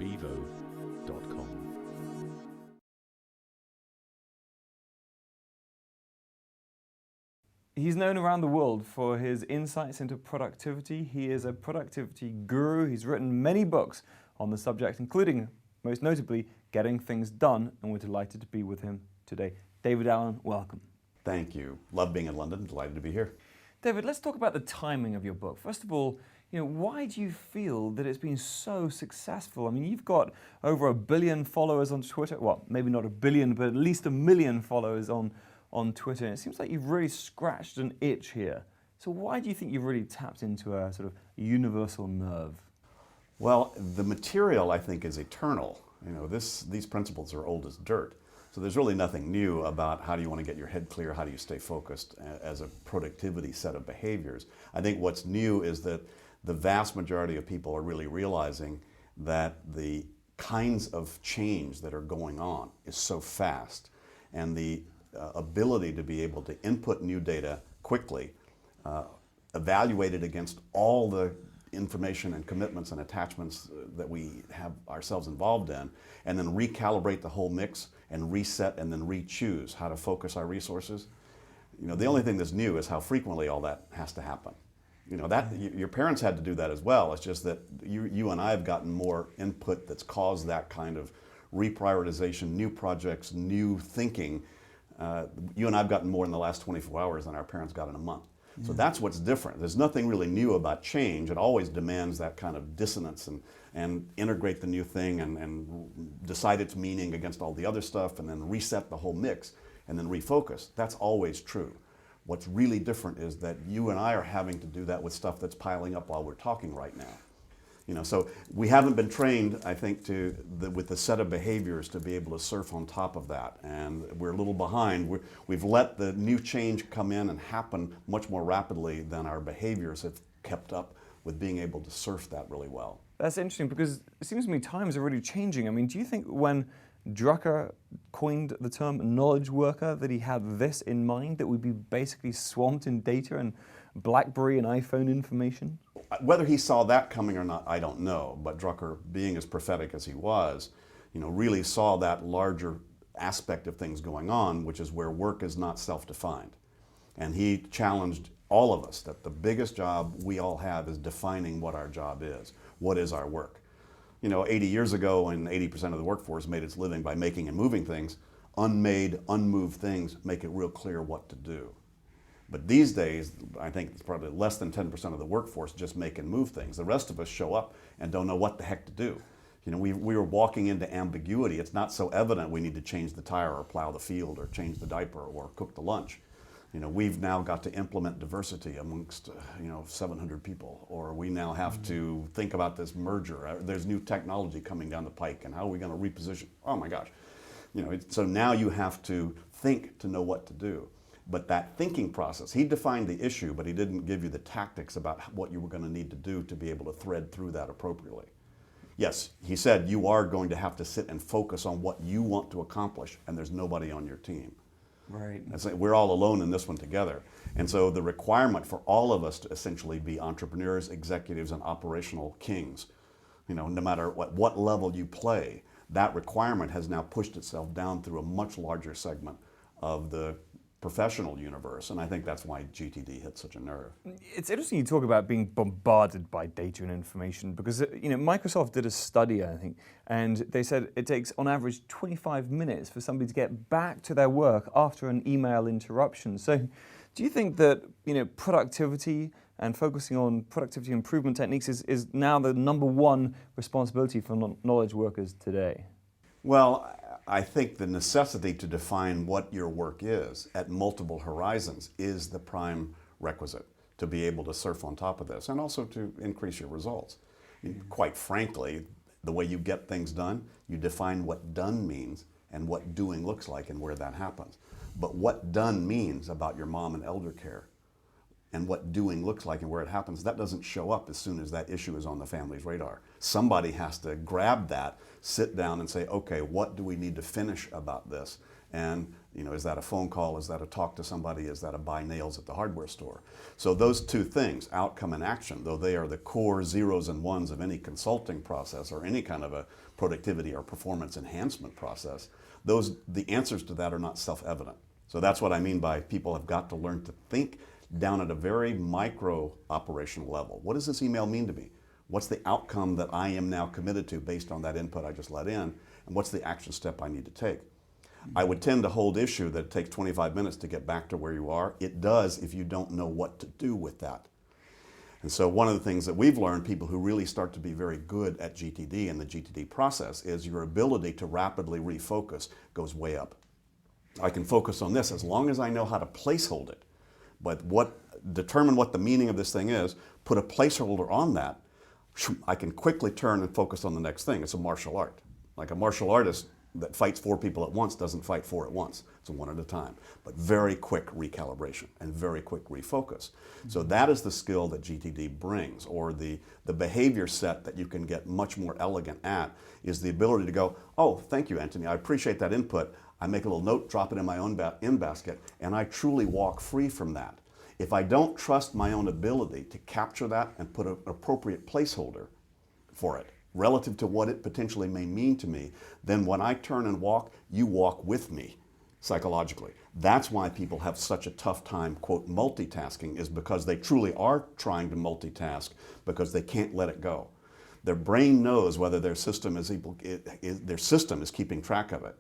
bevo.com. He's known around the world for his insights into productivity. He is a productivity guru. He's written many books on the subject, including, most notably, Getting Things Done, and we're delighted to be with him today. David Allen, welcome. Thank you. Love being in London. Delighted to be here. David, let's talk about the timing of your book. First of all, why do you feel that it's been so successful? I mean, you've got over 1 billion followers on Twitter. Well, maybe not 1 billion, but at least 1 million followers on Twitter. And it seems like you've really scratched an itch here. So why do you think you've really tapped into a sort of universal nerve? Well, the material, I think, is eternal. These principles are old as dirt. So there's really nothing new about how do you want to get your head clear, how do you stay focused as a productivity set of behaviors. I think what's new is that the vast majority of people are really realizing that the kinds of change that are going on is so fast, and the ability to be able to input new data quickly, evaluate it against all the information and commitments and attachments that we have ourselves involved in, and then recalibrate the whole mix and reset and then re-choose how to focus our resources. The only thing that's new is how frequently all that has to happen. Your parents had to do that as well. It's just that you and I have gotten more input that's caused that kind of reprioritization, new projects, new thinking. You and I have gotten more in the last 24 hours than our parents got in a month. So that's what's different. There's nothing really new about change. It always demands that kind of dissonance and integrate the new thing and decide its meaning against all the other stuff and then reset the whole mix and then refocus. That's always true. What's really different is that you and I are having to do that with stuff that's piling up while we're talking right now. So we haven't been trained, I think, with the set of behaviors to be able to surf on top of that, and we're a little behind. We've let the new change come in and happen much more rapidly than our behaviors have kept up with being able to surf that really well. That's interesting, because it seems to me times are really changing. I mean, do you think when Drucker coined the term knowledge worker that he had this in mind, that we'd be basically swamped in data and BlackBerry and iPhone information? Whether he saw that coming or not, I don't know. But Drucker, being as prophetic as he was, really saw that larger aspect of things going on, which is where work is not self-defined. And he challenged all of us that the biggest job we all have is defining what our job is. What is our work? 80 years ago, when 80% of the workforce made its living by making and moving things, unmade, unmoved things make it real clear what to do. But these days, I think it's probably less than 10% of the workforce just make and move things. The rest of us show up and don't know what the heck to do. We were walking into ambiguity. It's not so evident we need to change the tire or plow the field or change the diaper or cook the lunch. We've now got to implement diversity amongst 700 people, or we now have to think about this merger. There's new technology coming down the pike, and how are we going to reposition? Oh my gosh. So now you have to think to know what to do. But that thinking process, he defined the issue, but he didn't give you the tactics about what you were going to need to do to be able to thread through that appropriately. Yes, he said you are going to have to sit and focus on what you want to accomplish, and there's nobody on your team. Right. We're all alone in this one together. And so the requirement for all of us to essentially be entrepreneurs, executives, and operational kings, no matter what level you play, that requirement has now pushed itself down through a much larger segment of the professional universe, and I think that's why GTD hit such a nerve. It's interesting you talk about being bombarded by data and information, because Microsoft did a study, I think, and they said it takes on average 25 minutes for somebody to get back to their work after an email interruption. So do you think that productivity and focusing on productivity improvement techniques is now the #1 responsibility for knowledge workers today? Well, I think the necessity to define what your work is at multiple horizons is the prime requisite to be able to surf on top of this, and also to increase your results. Quite frankly, the way you get things done, you define what done means and what doing looks like and where that happens. But what done means about your mom and elder care and what doing looks like and where it happens, that doesn't show up as soon as that issue is on the family's radar. Somebody has to grab that, sit down and say, okay, what do we need to finish about this? And You know, is that a phone call? Is that a talk to somebody? Is that a buy nails at the hardware store? So those two things, outcome and action, though they are the core zeros and ones of any consulting process or any kind of a productivity or performance enhancement process, the answers to that are not self-evident. So that's what I mean by people have got to learn to think down at a very micro operational level. What does this email mean to me? What's the outcome that I am now committed to based on that input I just let in? And what's the action step I need to take? I would tend to hold issue that it takes 25 minutes to get back to where you are. It does if you don't know what to do with that. And so one of the things that we've learned, people who really start to be very good at GTD and the GTD process, is your ability to rapidly refocus goes way up. I can focus on this as long as I know how to placehold it. But determine what the meaning of this thing is, put a placeholder on that, I can quickly turn and focus on the next thing. It's a martial art. Like a martial artist that fights 4 people at once doesn't fight 4 at once. It's one at a time. But very quick recalibration and very quick refocus. So that is the skill that GTD brings, or the behavior set that you can get much more elegant at, is the ability to go, oh, thank you, Anthony, I appreciate that input. I make a little note, drop it in my own in basket, and I truly walk free from that. If I don't trust my own ability to capture that and put an appropriate placeholder for it, relative to what it potentially may mean to me, then when I turn and walk, you walk with me psychologically. That's why people have such a tough time, quote, multitasking, is because they truly are trying to multitask because they can't let it go. Their brain knows whether their system is keeping track of it.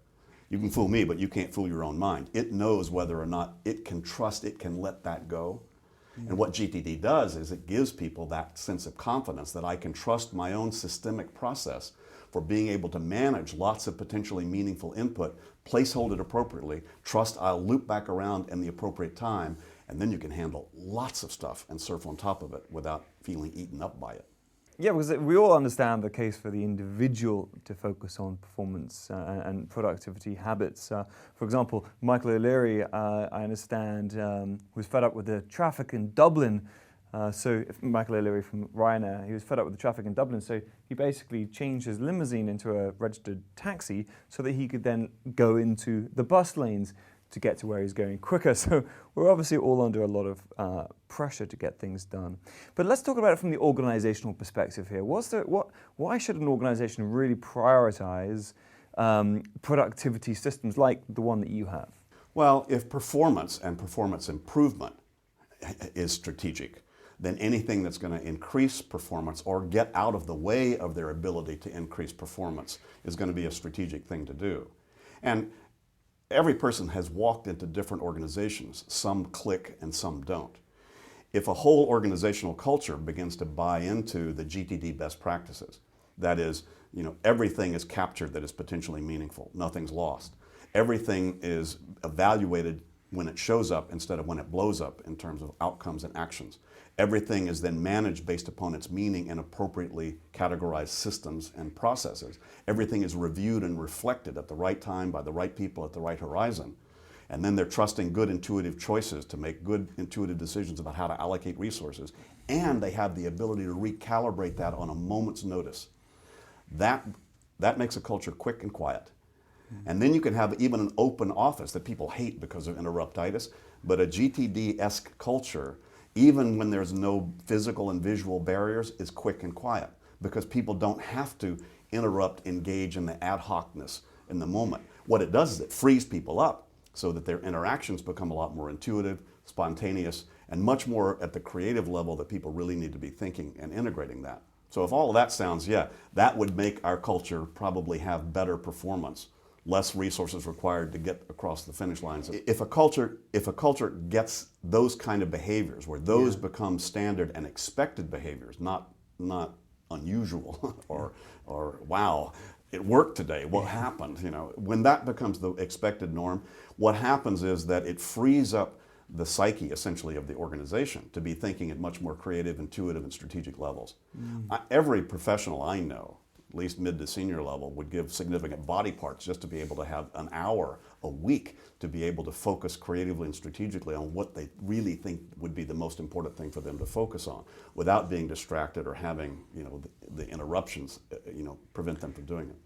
You can fool me, but you can't fool your own mind. It knows whether or not it can trust, it can let that go. And what GTD does is it gives people that sense of confidence that I can trust my own systemic process for being able to manage lots of potentially meaningful input, placehold it appropriately, trust I'll loop back around in the appropriate time, and then you can handle lots of stuff and surf on top of it without feeling eaten up by it. Yeah, because we all understand the case for the individual to focus on performance and productivity habits. For example, Michael O'Leary, I understand, was fed up with the traffic in Dublin. Michael O'Leary from Ryanair, he was fed up with the traffic in Dublin, so he basically changed his limousine into a registered taxi so that he could then go into the bus lanes to get to where he's going quicker. So we're obviously all under a lot of pressure to get things done. But let's talk about it from the organizational perspective here. Why should an organization really prioritize productivity systems like the one that you have? Well, if performance and performance improvement is strategic, then anything that's going to increase performance or get out of the way of their ability to increase performance is going to be a strategic thing to do. And every person has walked into different organizations. Some click and some don't. If a whole organizational culture begins to buy into the GTD best practices, that is, everything is captured that is potentially meaningful, nothing's lost. Everything is evaluated when it shows up instead of when it blows up in terms of outcomes and actions. Everything is then managed based upon its meaning and appropriately categorized systems and processes. Everything is reviewed and reflected at the right time by the right people at the right horizon. And then they're trusting good intuitive choices to make good intuitive decisions about how to allocate resources. And they have the ability to recalibrate that on a moment's notice. That makes a culture quick and quiet. And then you can have even an open office that people hate because of interruptitis, but a GTD-esque culture, even when there's no physical and visual barriers, is quick and quiet because people don't have to interrupt, engage in the ad hocness in the moment. What it does is it frees people up so that their interactions become a lot more intuitive, spontaneous, and much more at the creative level that people really need to be thinking and integrating that. So if all of that sounds, that would make our culture probably have better performance, less resources required to get across the finish lines. If a culture gets those kind of behaviors, where those become standard and expected behaviors, not unusual or wow, it worked today, what happened? When that becomes the expected norm, what happens is that it frees up the psyche, essentially, of the organization to be thinking at much more creative, intuitive, and strategic levels. Every professional I know, at least mid to senior level, would give significant body parts just to be able to have an hour a week to be able to focus creatively and strategically on what they really think would be the most important thing for them to focus on without being distracted or having the interruptions prevent them from doing it.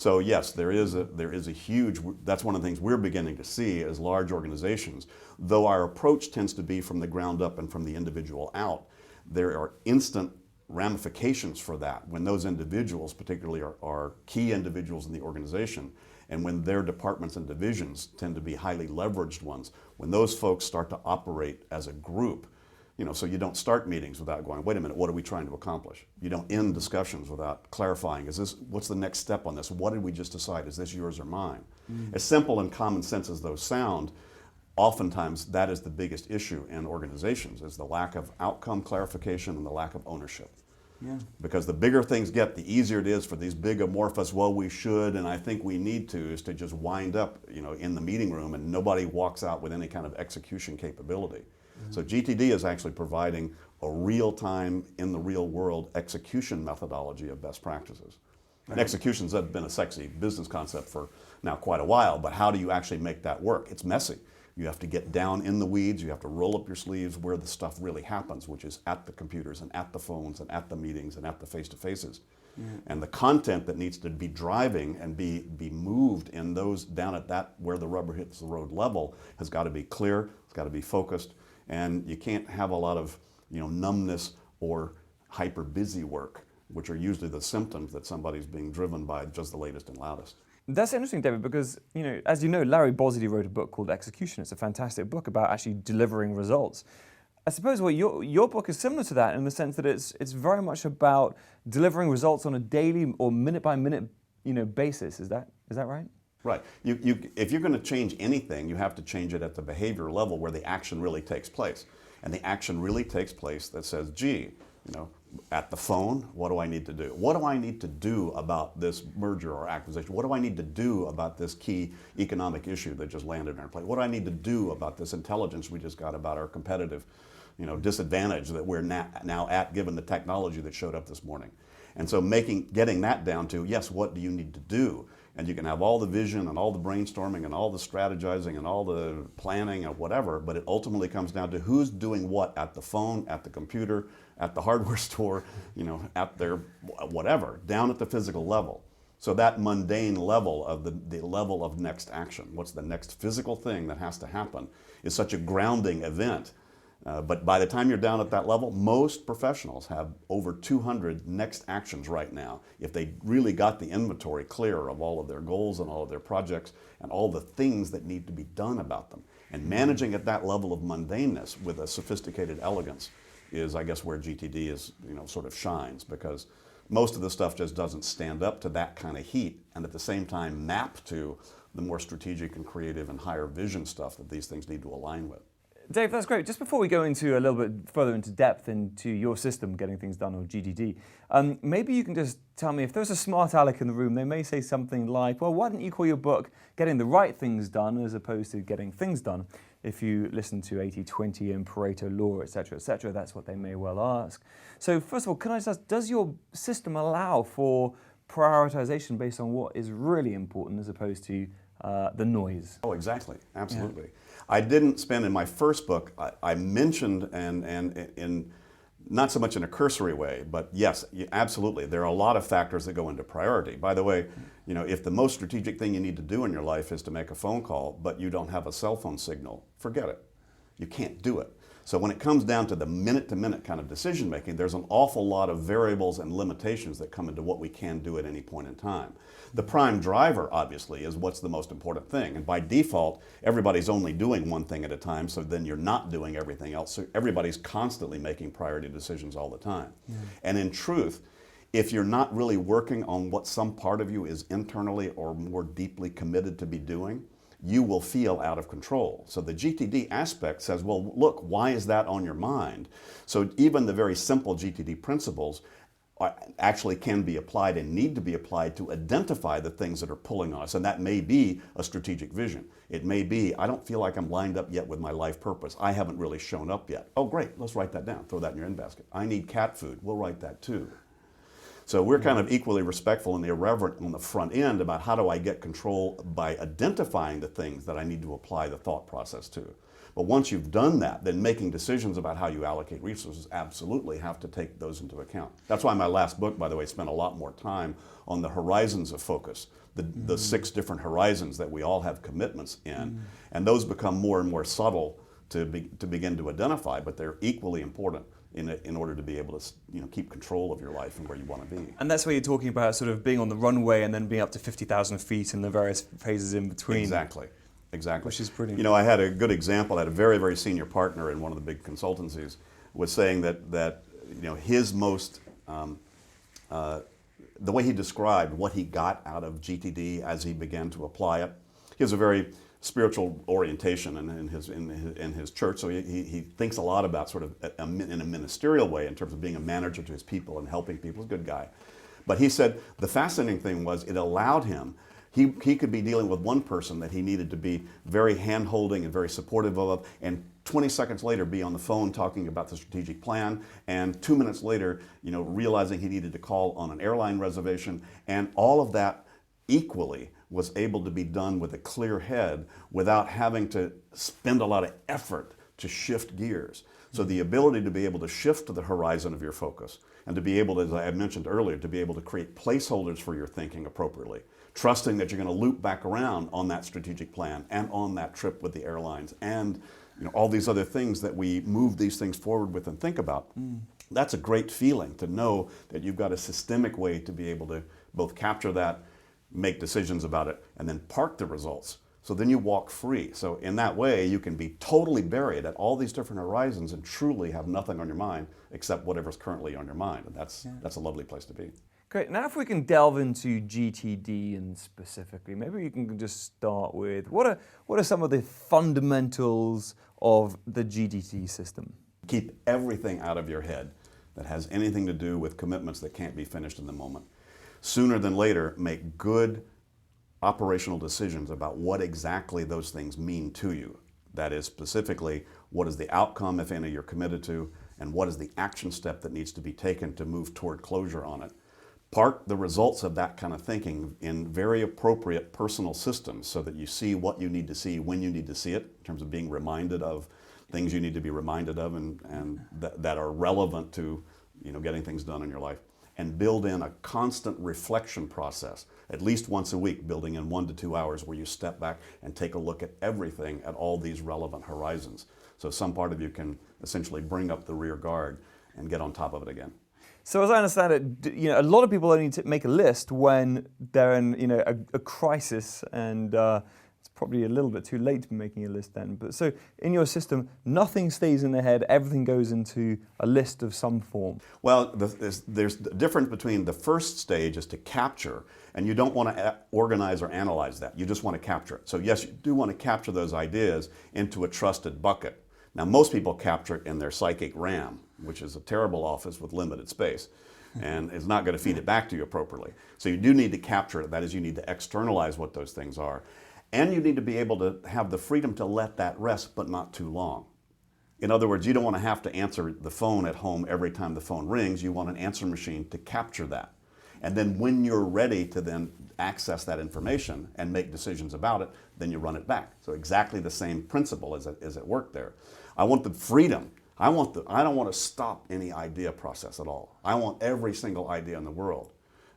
So yes, there is a huge, that's one of the things we're beginning to see as large organizations. Though our approach tends to be from the ground up and from the individual out, there are instant ramifications for that when those individuals particularly are key individuals in the organization, and when their departments and divisions tend to be highly leveraged ones, when those folks start to operate as a group, so you don't start meetings without going, wait a minute, what are we trying to accomplish? You don't end discussions without clarifying, what's the next step on this? What did we just decide? Is this yours or mine? As simple and common sense as those sound, oftentimes that is the biggest issue in organizations, is the lack of outcome clarification and the lack of ownership. Yeah. Because the bigger things get, the easier it is for these big amorphous, well, we should and I think we need to, is to just wind up in the meeting room and nobody walks out with any kind of execution capability. So GTD is actually providing a real-time, in the real world, execution methodology of best practices. And execution's been a sexy business concept for now quite a while, but how do you actually make that work? It's messy. You have to get down in the weeds, you have to roll up your sleeves where the stuff really happens, which is at the computers and at the phones and at the meetings and at the face-to-faces. And the content that needs to be driving and be moved in those down at that where the rubber hits the road level has got to be clear, it's got to be focused, and you can't have a lot of numbness or hyper busy work, which are usually the symptoms that somebody's being driven by just the latest and loudest. That's interesting, David, because as you know, Larry Bossidy wrote a book called Execution. It's a fantastic book about actually delivering results. I suppose your book is similar to that in the sense that it's very much about delivering results on a daily or minute by minute basis. Is that right? Right. If you're going to change anything, you have to change it at the behavior level where the action really takes place. And the action really takes place that says, gee, at the phone, what do I need to do? What do I need to do about this merger or acquisition? What do I need to do about this key economic issue that just landed in our plate? What do I need to do about this intelligence we just got about our competitive disadvantage that we're now at given the technology that showed up this morning? And so getting that down to, yes, what do you need to do? And you can have all the vision and all the brainstorming and all the strategizing and all the planning and whatever, but it ultimately comes down to who's doing what at the phone, at the computer, at the hardware store, at their whatever, down at the physical level. So that mundane level of the level of next action, what's the next physical thing that has to happen, is such a grounding event. But by the time you're down at that level, most professionals have over 200 next actions right now. If they really got the inventory clear of all of their goals and all of their projects and all the things that need to be done about them. And managing at that level of mundaneness with a sophisticated elegance is, I guess, where GTD is, sort of shines, because most of the stuff just doesn't stand up to that kind of heat and at the same time map to the more strategic and creative and higher vision stuff that these things need to align with. Dave, that's great. Just before we go into a little bit further into depth into your system, Getting Things Done, or GDD, maybe you can just tell me, if there's a smart aleck in the room, they may say something like, well, why don't you call your book Getting the Right Things Done as opposed to Getting Things Done? If you listen to 80-20 and Pareto law, etc., that's what they may well ask. So first of all, can I just ask, does your system allow for prioritization based on what is really important as opposed to the noise? Oh, exactly. Absolutely. Yeah. I didn't spend, in my first book, I mentioned, and in not so much in a cursory way, but yes, absolutely, there are a lot of factors that go into priority. By the way, if the most strategic thing you need to do in your life is to make a phone call, but you don't have a cell phone signal, forget it. You can't do it. So when it comes down to the minute-to-minute kind of decision making, there's an awful lot of variables and limitations that come into what we can do at any point in time. The prime driver, obviously, is what's the most important thing. And by default, everybody's only doing one thing at a time, so then you're not doing everything else. So everybody's constantly making priority decisions all the time. Yeah. And in truth, if you're not really working on what some part of you is internally or more deeply committed to be doing, you will feel out of control. So the GTD aspect says, well, look, why is that on your mind? So even the very simple GTD principles actually can be applied and need to be applied to identify the things that are pulling on us. And that may be a strategic vision. It may be, I don't feel like I'm lined up yet with my life purpose. I haven't really shown up yet. Oh, great, let's write that down. Throw that in your in basket. I need cat food. We'll write that too. So we're kind of equally respectful and irreverent on the front end about how do I get control by identifying the things that I need to apply the thought process to. But once you've done that, then making decisions about how you allocate resources absolutely have to take those into account. That's why my last book, by the way, spent a lot more time on the horizons of focus, the 6 different horizons that we all have commitments in. And those become more and more subtle to begin to identify, but they're equally important in order to be able to keep control of your life and where you want to be. And that's where you're talking about sort of being on the runway and then being up to 50,000 feet and the various phases in between. Exactly. Which is brilliant. You know, I had a good example. I had a very, very senior partner in one of the big consultancies was saying that his most, the way he described what he got out of GTD as he began to apply it, he has a very spiritual orientation in his church, so he thinks a lot about sort of in a ministerial way in terms of being a manager to his people and helping people. He's a good guy. But he said the fascinating thing was it allowed him, he could be dealing with one person that he needed to be very hand-holding and very supportive of, and 20 seconds later be on the phone talking about the strategic plan, and 2 minutes later, realizing he needed to call on an airline reservation, and all of that equally was able to be done with a clear head without having to spend a lot of effort to shift gears. So the ability to be able to shift to the horizon of your focus and to be able to, as I had mentioned earlier, to be able to create placeholders for your thinking appropriately, trusting that you're going to loop back around on that strategic plan and on that trip with the airlines and all these other things that we move these things forward with and think about. That's a great feeling to know that you've got a systemic way to be able to both capture that, make decisions about it, and then park the results. So then you walk free. So in that way, you can be totally buried at all these different horizons and truly have nothing on your mind except whatever's currently on your mind. And that's a lovely place to be. Great. Now if we can delve into GTD and specifically, maybe you can just start with what are some of the fundamentals of the GTD system? Keep everything out of your head that has anything to do with commitments that can't be finished in the moment. Sooner than later, make good operational decisions about what exactly those things mean to you. That is, specifically, what is the outcome, if any, you're committed to, and what is the action step that needs to be taken to move toward closure on it. Park the results of that kind of thinking in very appropriate personal systems so that you see what you need to see when you need to see it, in terms of being reminded of things you need to be reminded of and that are relevant to getting things done in your life. And build in a constant reflection process, at least once a week, building in 1 to 2 hours where you step back and take a look at everything at all these relevant horizons. So some part of you can essentially bring up the rear guard and get on top of it again. So as I understand it, a lot of people only make a list when they're in a crisis, and it's probably a little bit too late to be making a list then. But so in your system, nothing stays in the head, everything goes into a list of some form. Well, there's a difference between the first stage is to capture, and you don't want to organize or analyze that. You just want to capture it. So yes, you do want to capture those ideas into a trusted bucket. Now, most people capture it in their psychic RAM, which is a terrible office with limited space, and is not going to feed it back to you appropriately. So you do need to capture it. That is, you need to externalize what those things are. And you need to be able to have the freedom to let that rest, but not too long. In other words, you don't want to have to answer the phone at home every time the phone rings. You want an answer machine to capture that. And then when you're ready to then access that information and make decisions about it, then you run it back. So exactly the same principle is at work there. I want the freedom. I don't want to stop any idea process at all. I want every single idea in the world.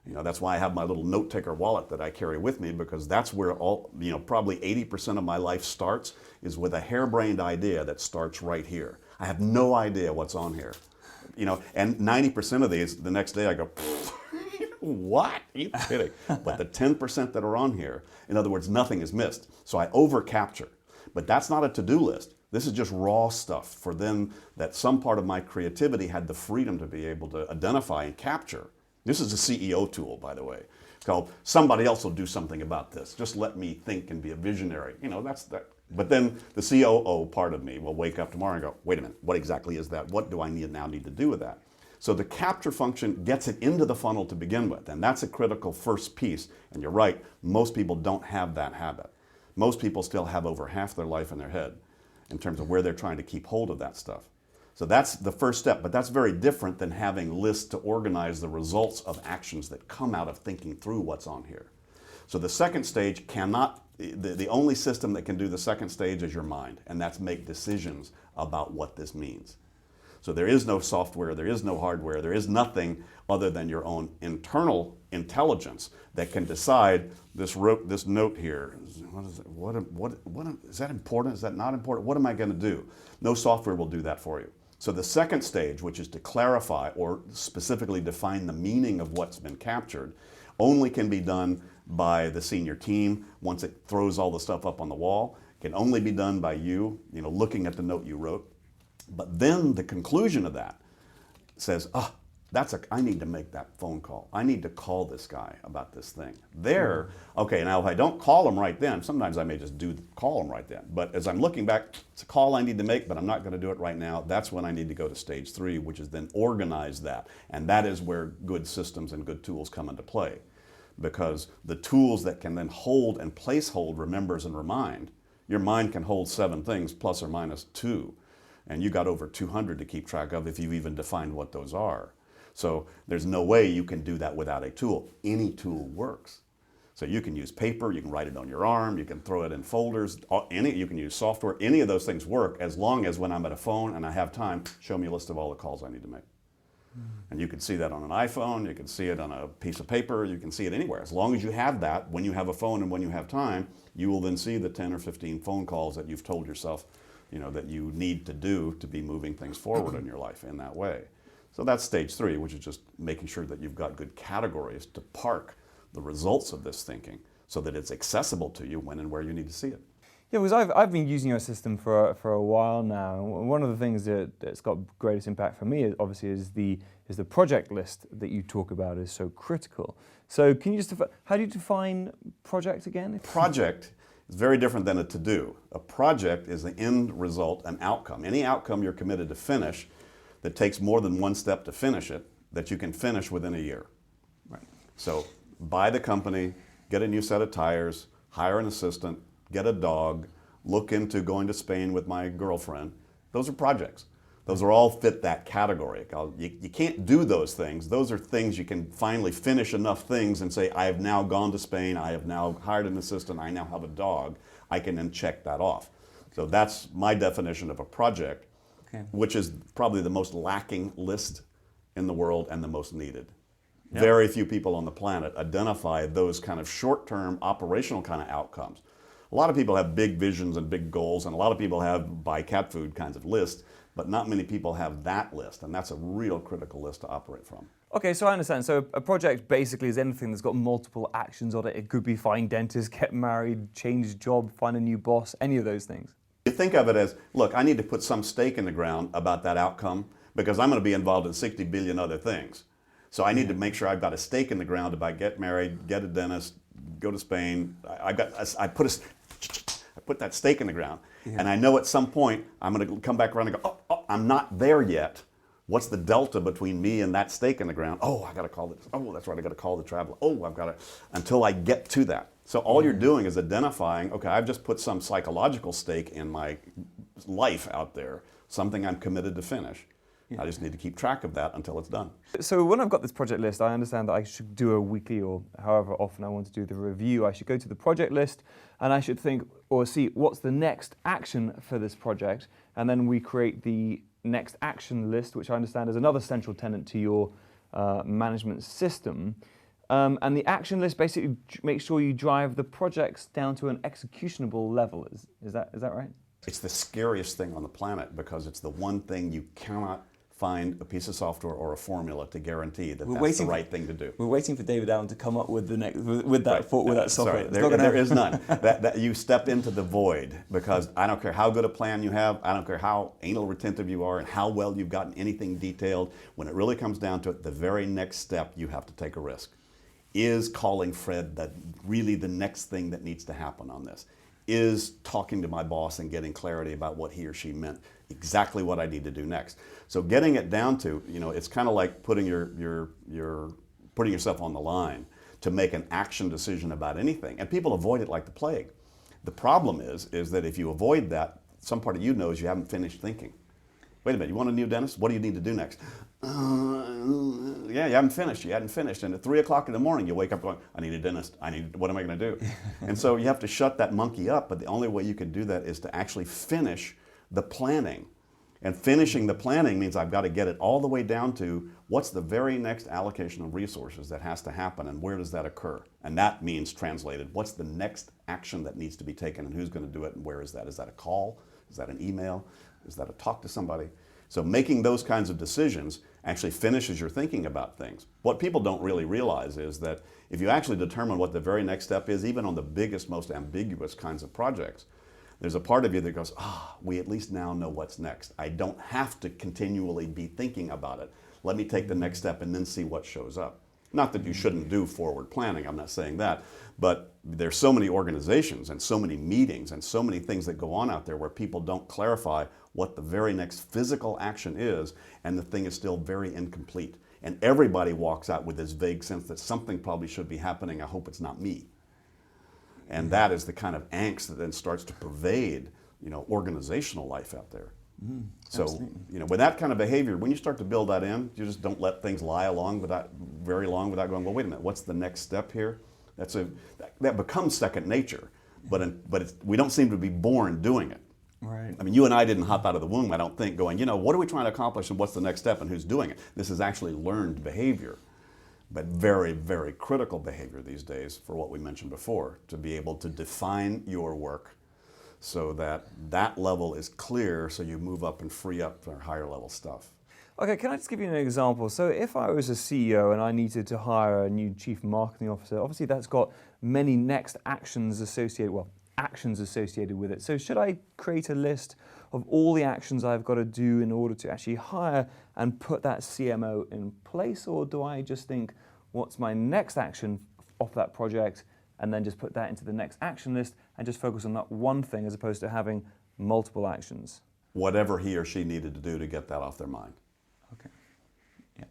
That's why I have my little note taker wallet that I carry with me, because that's where probably 80% of my life starts, is with a harebrained idea that starts right here. I have no idea what's on here. And 90% of these, the next day I go, what? Are you kidding? But the 10% that are on here, in other words, nothing is missed. So I over capture. But that's not a to-do list. This is just raw stuff for them that some part of my creativity had the freedom to be able to identify and capture. This is a CEO tool, by the way. It's called somebody else will do something about this. Just let me think and be a visionary. That's that. But then the COO part of me will wake up tomorrow and go, wait a minute, what exactly is that? What do I now need to do with that? So the capture function gets it into the funnel to begin with, and that's a critical first piece. And you're right, most people don't have that habit. Most people still have over half their life in their head in terms of where they're trying to keep hold of that stuff. So that's the first step, but that's very different than having lists to organize the results of actions that come out of thinking through what's on here. So the second stage cannot The only system that can do the second stage is your mind, and that's make decisions about what this means. So there is no software, there is no hardware, there is nothing other than your own internal intelligence that can decide this note here. Is that important? Is that not important? What am I going to do? No software will do that for you. So the second stage, which is to clarify or specifically define the meaning of what's been captured, only can be done by the senior team once it throws all the stuff up on the wall. It can only be done by you, looking at the note you wrote. But then the conclusion of that says, I need to make that phone call. I need to call this guy about this thing. Okay, now if I don't call him right then, sometimes I may just call him right then. But as I'm looking back, it's a call I need to make, but I'm not going to do it right now. That's when I need to go to stage 3, which is then organize that. And that is where good systems and good tools come into play. Because the tools that can then hold and placehold remembers and remind, your mind can hold 7 things plus or minus 2. And you got over 200 to keep track of if you've even defined what those are. So there's no way you can do that without a tool. Any tool works. So you can use paper, you can write it on your arm, you can throw it in folders, you can use software. Any of those things work as long as when I'm at a phone and I have time, show me a list of all the calls I need to make. And you can see that on an iPhone, you can see it on a piece of paper, you can see it anywhere. As long as you have that, when you have a phone and when you have time, you will then see the 10 or 15 phone calls that you've told yourself that you need to do to be moving things forward in your life in that way. So that's stage 3, which is just making sure that you've got good categories to park the results of this thinking so that it's accessible to you when and where you need to see it. Yeah, because I've been using your system for a while now. One of the things that's got greatest impact for me, obviously, is the project list that you talk about is so critical. So can you how do you define project again? Project is very different than a to-do. A project is the end result, an outcome. Any outcome you're committed to finish that takes more than one step to finish it, that you can finish within a year. Right. So buy the company, get a new set of tires, hire an assistant, get a dog, look into going to Spain with my girlfriend. Those are projects. Those are all fit that category. You can't do those things. Those are things you can finally finish enough things and say, I have now gone to Spain, I have now hired an assistant, I now have a dog. I can then check that off. So that's my definition of a project, which is probably the most lacking list in the world and the most needed. Yep. Very few people on the planet identify those kind of short-term operational kind of outcomes. A lot of people have big visions and big goals, and a lot of people have buy cat food kinds of lists, but not many people have that list, and that's a real critical list to operate from. Okay, so I understand. So a project basically is anything that's got multiple actions on it. It could be find dentist, get married, change job, find a new boss, any of those things. You think of it as, look, I need to put some stake in the ground about that outcome because I'm going to be involved in 60 billion other things. So I need to make sure I've got a stake in the ground about get married, get a dentist, go to Spain. I put that stake in the ground. Yeah. And I know at some point I'm going to come back around and go, I'm not there yet. What's the delta between me and that stake in the ground? I got to call this. That's right, I got to call the traveler. I've got to, until I get to that. So all you're doing is identifying, okay, I've just put some psychological stake in my life out there, something I'm committed to finish. Yeah. I just need to keep track of that until it's done. So when I've got this project list, I understand that I should do a weekly or however often I want to do the review. I should go to the project list and I should think or see what's the next action for this project. And then we create the next action list, which I understand is another central tenet to your management system. And the action list basically makes sure you drive the projects down to an executionable level. Is that right? It's the scariest thing on the planet because it's the one thing you cannot find a piece of software or a formula to guarantee that that's the right thing to do. We're waiting for David Allen to come up with the next with that software. Sorry, there is none. that you step into the void because I don't care how good a plan you have, I don't care how anal retentive you are and how well you've gotten anything detailed. When it really comes down to it, the very next step you have to take a risk. Is calling Fred really the next thing that needs to happen on this? Is talking to my boss and getting clarity about what he or she meant, exactly what I need to do next. So getting it down to, it's kind of like putting putting yourself on the line to make an action decision about anything. And people avoid it like the plague. The problem is that if you avoid that, some part of you knows you haven't finished thinking. Wait a minute, you want a new dentist? What do you need to do next? Yeah, you haven't finished. You hadn't finished. And at 3 o'clock in the morning, you wake up going, I need a dentist. What am I going to do? And so you have to shut that monkey up. But the only way you can do that is to actually finish the planning. And finishing the planning means I've got to get it all the way down to what's the very next allocation of resources that has to happen and where does that occur? And that means, translated, what's the next action that needs to be taken and who's going to do it and where is that? Is that a call? Is that an email? Is that a talk to somebody? So making those kinds of decisions actually finishes your thinking about things. What people don't really realize is that if you actually determine what the very next step is, even on the biggest, most ambiguous kinds of projects, there's a part of you that goes, we at least now know what's next. I don't have to continually be thinking about it. Let me take the next step and then see what shows up. Not that you shouldn't do forward planning, I'm not saying that, but there's so many organizations and so many meetings and so many things that go on out there where people don't clarify what the very next physical action is, and the thing is still very incomplete. And everybody walks out with this vague sense that something probably should be happening, I hope it's not me. And that is the kind of angst that then starts to pervade, organizational life out there. So, with that kind of behavior, when you start to build that in, you just don't let things lie along very long without going, well, wait a minute, what's the next step here? That becomes second nature, but we don't seem to be born doing it. Right. I mean, you and I didn't hop out of the womb, I don't think, going, what are we trying to accomplish and what's the next step and who's doing it? This is actually learned behavior. But very, very critical behavior these days for what we mentioned before, to be able to define your work so that that level is clear so you move up and free up for higher level stuff. Okay, can I just give you an example? So if I was a CEO and I needed to hire a new chief marketing officer, obviously that's got many next actions associated with it. So should I create a list of all the actions I've got to do in order to actually hire and put that CMO in place? Or do I just think, what's my next action off that project, and then just put that into the next action list and just focus on that one thing as opposed to having multiple actions? Whatever he or she needed to do to get that off their mind. Okay. Yeah.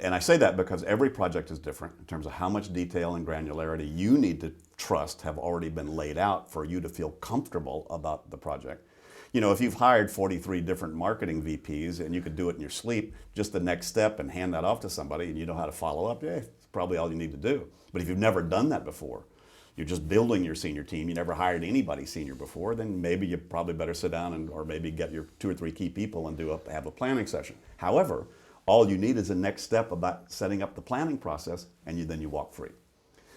And I say that because every project is different in terms of how much detail and granularity you need to trust have already been laid out for you to feel comfortable about the project. If you've hired 43 different marketing VPs and you could do it in your sleep, just the next step and hand that off to somebody and you know how to follow up, it's probably all you need to do. But if you've never done that before, you're just building your senior team, you never hired anybody senior before, then maybe you probably better sit down or maybe get your 2 or 3 key people and have a planning session. However, all you need is a next step about setting up the planning process, and then you walk free.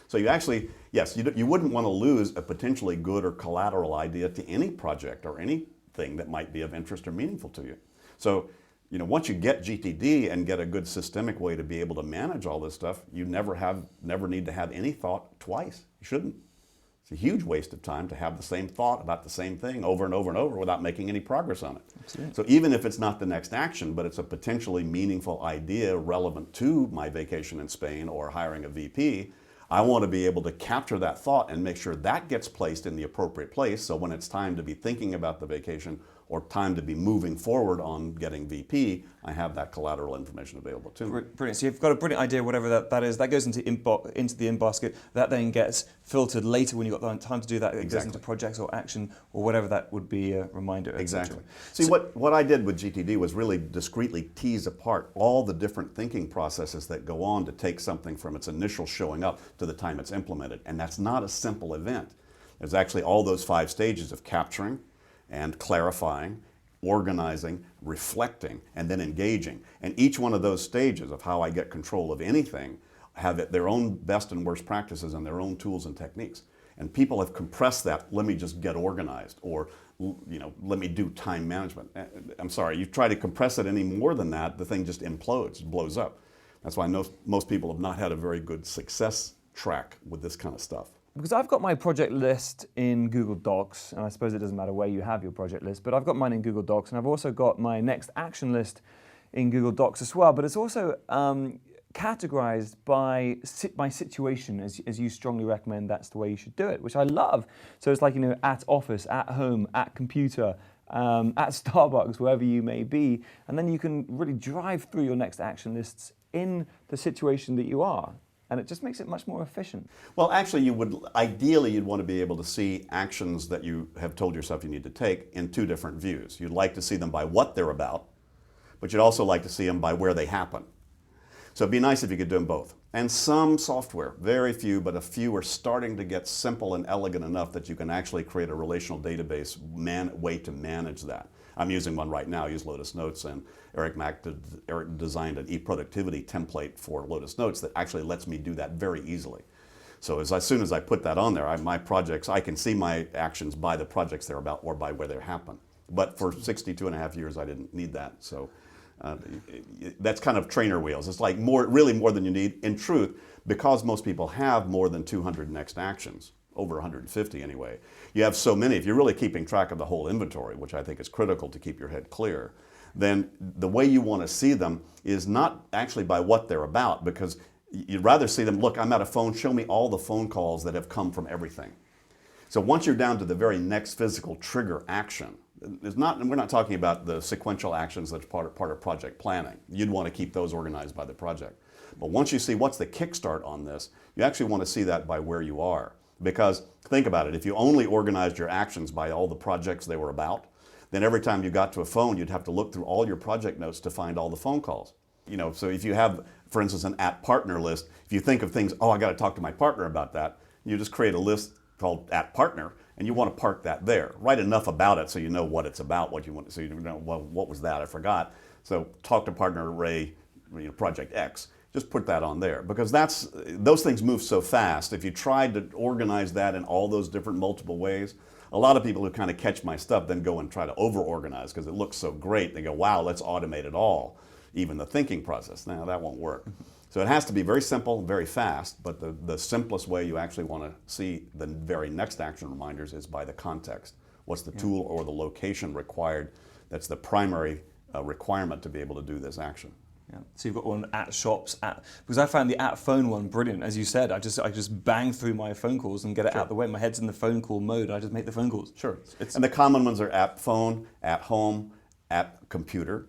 So you actually, yes, you wouldn't want to lose a potentially good or collateral idea to any project or anything that might be of interest or meaningful to you. So, once you get GTD and get a good systemic way to be able to manage all this stuff, you never need to have any thought twice. You shouldn't. It's a huge waste of time to have the same thought about the same thing over and over and over without making any progress on it. Absolutely. So even if it's not the next action, but it's a potentially meaningful idea relevant to my vacation in Spain or hiring a VP, I want to be able to capture that thought and make sure that gets placed in the appropriate place, so when it's time to be thinking about the vacation or time to be moving forward on getting VP, I have that collateral information available to me. Brilliant. So you've got a brilliant idea, whatever that is. That goes into the in-basket. That then gets filtered later when you've got time to do that. It goes into projects or action or whatever that would be, a reminder. Exactly. See, what I did with GTD was really discreetly tease apart all the different thinking processes that go on to take something from its initial showing up to the time it's implemented. And that's not a simple event. There's actually all those 5 stages of capturing and clarifying, organizing, reflecting, and then engaging. And each one of those stages of how I get control of anything have their own best and worst practices and their own tools and techniques. And people have compressed that, let me just get organized, or let me do time management. I'm sorry, you try to compress it any more than that, the thing just implodes, blows up. That's why most people have not had a very good success track with this kind of stuff. Because I've got my project list in Google Docs, and I suppose it doesn't matter where you have your project list, but I've got mine in Google Docs, and I've also got my next action list in Google Docs as well, but it's also categorized by my situation, as you strongly recommend that's the way you should do it, which I love. So it's like, at office, at home, at computer, at Starbucks, wherever you may be, and then you can really drive through your next action lists in the situation that you are. and it just makes it much more efficient. Well, actually, ideally, you'd want to be able to see actions that you have told yourself you need to take in two different views. You'd like to see them by what they're about, but you'd also like to see them by where they happen. So it'd be nice if you could do them both. And some software, very few, but a few are starting to get simple and elegant enough that you can actually create a relational database way to manage that. I'm using one right now. I use Lotus Notes, and Eric designed an e-productivity template for Lotus Notes that actually lets me do that very easily. So as soon as I put that on there, my projects, I can see my actions by the projects they're about or by where they happen. But for 62 and a half years, I didn't need that. So that's kind of trainer wheels. It's like really more than you need. In truth, because most people have more than 200 next actions, over 150 anyway, you have so many, if you're really keeping track of the whole inventory, which I think is critical to keep your head clear, then the way you want to see them is not actually by what they're about, because you'd rather see them, look, I'm at a phone, show me all the phone calls that have come from everything. So once you're down to the very next physical trigger action, we're not talking about the sequential actions that's part of project planning. You'd want to keep those organized by the project. But once you see what's the kickstart on this, you actually want to see that by where you are. Because think about it, if you only organized your actions by all the projects they were about, then every time you got to a phone, you'd have to look through all your project notes to find all the phone calls. So if you have, for instance, an @partner list, if you think of things, oh, I got to talk to my partner about that, you just create a list called @partner, and you want to park that there. Write enough about it so you know what it's about, what you want, so you know, well, what was that? I forgot. So talk to partner Ray, project X. Just put that on there, because those things move so fast. If you tried to organize that in all those different multiple ways, a lot of people who kind of catch my stuff then go and try to over-organize because it looks so great. They go, wow, let's automate it all, even the thinking process. Now, that won't work. So it has to be very simple, very fast, but the simplest way you actually want to see the very next action reminders is by the context. What's the tool or the location required? That's the primary requirement to be able to do this action. Yeah. So you've got one @shops, because I found the @phone one brilliant. As you said, I just bang through my phone calls and get it out the way. My head's in the phone call mode. I just make the phone calls. Sure. And the common ones are @phone, @home, @computer.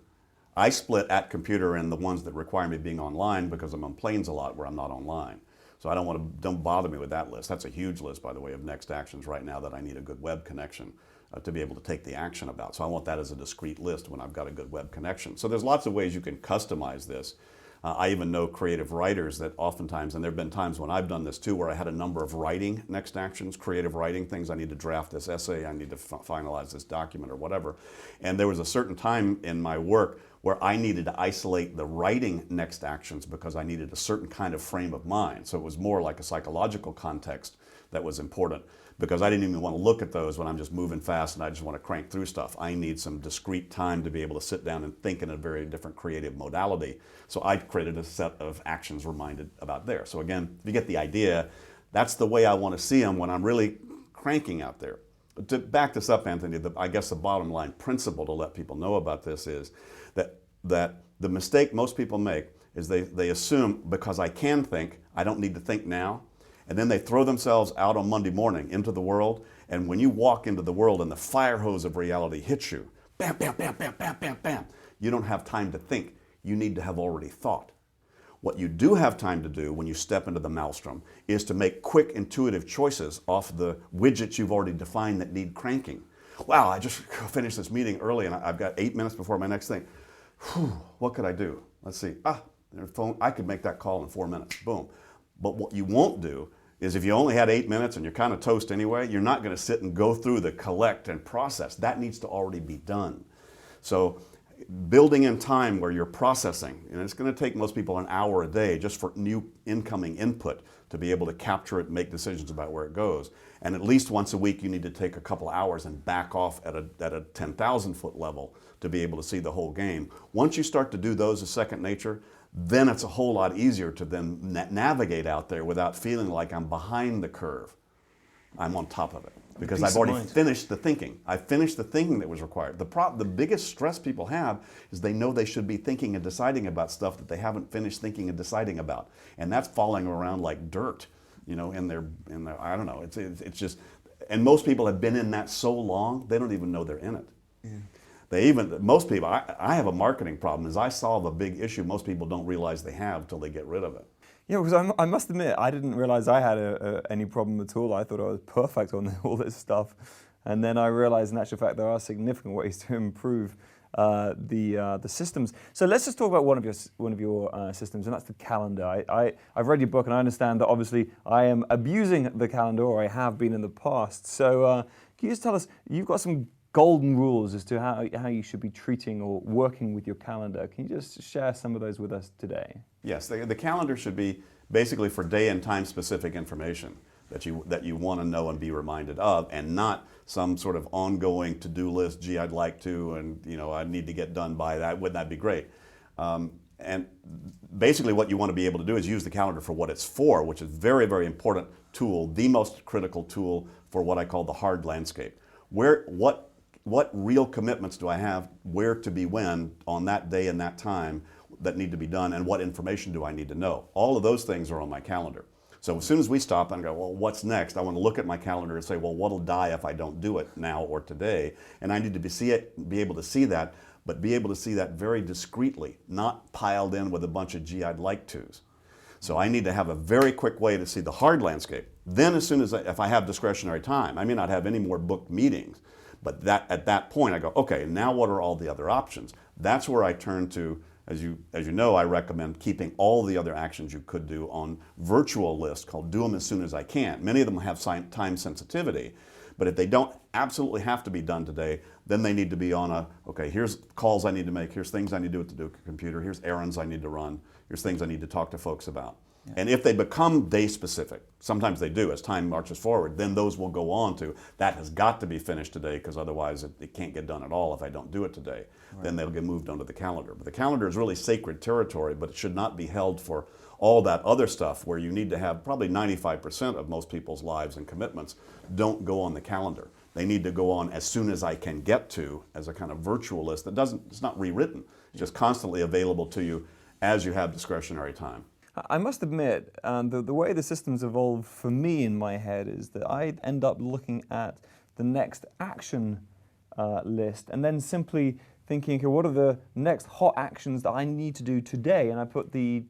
I split @computer in the ones that require me being online because I'm on planes a lot where I'm not online. So don't bother me with that list. That's a huge list, by the way, of next actions right now that I need a good web connection to be able to take the action about. So I want that as a discrete list when I've got a good web connection. So there's lots of ways you can customize this. I even know creative writers that oftentimes, and there have been times when I've done this too, where I had a number of writing next actions, creative writing things. I need to draft this essay, I need to finalize this document or whatever. And there was a certain time in my work where I needed to isolate the writing next actions because I needed a certain kind of frame of mind. So it was more like a psychological context that was important, because I didn't even want to look at those when I'm just moving fast and I just want to crank through stuff. I need some discrete time to be able to sit down and think in a very different creative modality. So I created a set of actions reminded about there. So again, if you get the idea, that's the way I want to see them when I'm really cranking out there. To back this up, Anthony, I guess the bottom line principle to let people know about this is that the mistake most people make is they assume because I can think, I don't need to think now. And then they throw themselves out on Monday morning into the world, and when you walk into the world and the fire hose of reality hits you, bam, bam, bam, bam, bam, bam, bam, you don't have time to think. You need to have already thought. What you do have time to do when you step into the maelstrom is to make quick, intuitive choices off the widgets you've already defined that need cranking. Wow, I just finished this meeting early and I've got 8 minutes before my next thing. Whew, what could I do? Let's see. There's a phone. I could make that call in 4 minutes. Boom. But what you won't do is if you only had 8 minutes and you're kind of toast anyway, you're not going to sit and go through the collect and process. That needs to already be done. So building in time where you're processing, and it's going to take most people an hour a day just for new incoming input to be able to capture it and make decisions about where it goes. And at least once a week you need to take a couple hours and back off at a 10,000 foot level to be able to see the whole game. Once you start to do those as second nature, then it's a whole lot easier to then navigate out there without feeling like I'm behind the curve. I'm on top of it because I've already finished the thinking. I finished the thinking that was required. The biggest stress people have is they know they should be thinking and deciding about stuff that they haven't finished thinking and deciding about, and that's falling around like dirt, in their I don't know. It's just, and most people have been in that so long they don't even know they're in it. Yeah. Most people, I have a marketing problem. As I solve a big issue, most people don't realize they have till they get rid of it. Yeah, because I must admit, I didn't realize I had any problem at all. I thought I was perfect on all this stuff. And then I realized, in actual fact, there are significant ways to improve the systems. So let's just talk about one of your systems, and that's the calendar. I've read your book, and I understand that obviously I am abusing the calendar, or I have been in the past. So can you just tell us, you've got some golden rules as to how you should be treating or working with your calendar. Can you just share some of those with us today? Yes, the calendar should be basically for day and time specific information that you want to know and be reminded of, and not some sort of ongoing to-do list. Gee, I'd like to, and I need to get done by that. Wouldn't that be great? And basically, what you want to be able to do is use the calendar for what it's for, which is a very, very important tool, the most critical tool for what I call the hard landscape. What real commitments do I have, where to be when, on that day and that time that need to be done, and what information do I need to know? All of those things are on my calendar. So as soon as we stop and go, well, what's next? I want to look at my calendar and say, well, what'll die if I don't do it now or today? And I need to be able to see that, but be able to see that very discreetly, not piled in with a bunch of gee, I'd like to's. So I need to have a very quick way to see the hard landscape. Then as soon as if I have discretionary time, I may not have any more booked meetings, but at that point I go, okay, now what are all the other options? That's where I turn to, as you know, I recommend keeping all the other actions you could do on virtual lists called do them as soon as I can. Many of them have time sensitivity, but if they don't absolutely have to be done today, then they need to be on okay, here's calls I need to make, here's things I need to do with the computer, here's errands I need to run, here's things I need to talk to folks about. Yeah. And if they become day specific, sometimes they do as time marches forward, then those will go on to, that has got to be finished today because otherwise it can't get done at all if I don't do it today. Right. Then they'll get moved onto the calendar. But the calendar is really sacred territory, but it should not be held for all that other stuff where you need to have probably 95% of most people's lives and commitments don't go on the calendar. They need to go on as soon as I can get to, as a kind of virtual list that it's not rewritten. It's just constantly available to you as you have discretionary time. I must admit, the way the systems evolve for me in my head is that I end up looking at the next action list and then simply thinking, okay, what are the next hot actions that I need to do today? And I put the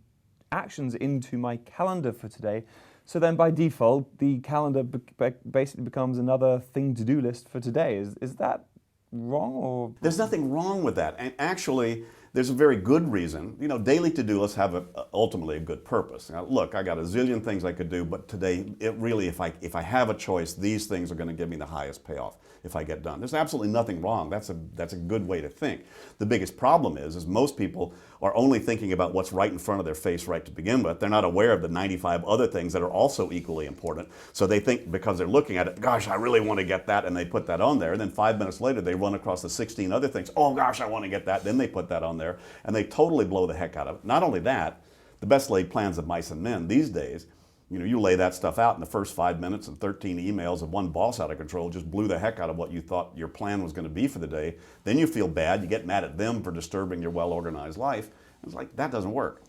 actions into my calendar for today. So then by default, the calendar basically becomes another thing to do list for today. Is that wrong? Or there's nothing wrong with that. And actually, there's a very good reason. Daily to-do lists have ultimately a good purpose. Now, look, I got a zillion things I could do, but today, if I have a choice, these things are going to give me the highest payoff if I get done. There's absolutely nothing wrong. That's a good way to think. The biggest problem is most people are only thinking about what's right in front of their face right to begin with. They're not aware of the 95 other things that are also equally important. So they think because they're looking at it, gosh, I really want to get that, and they put that on there. And then 5 minutes later, they run across the 16 other things. Oh gosh, I want to get that. Then they put that on there, and they totally blow the heck out of it. Not only that, the best laid plans of mice and men these days, you lay that stuff out in the first 5 minutes, and 13 emails of one boss out of control just blew the heck out of what you thought your plan was going to be for the day. Then you feel bad. You get mad at them for disturbing your well-organized life. It's like, that doesn't work.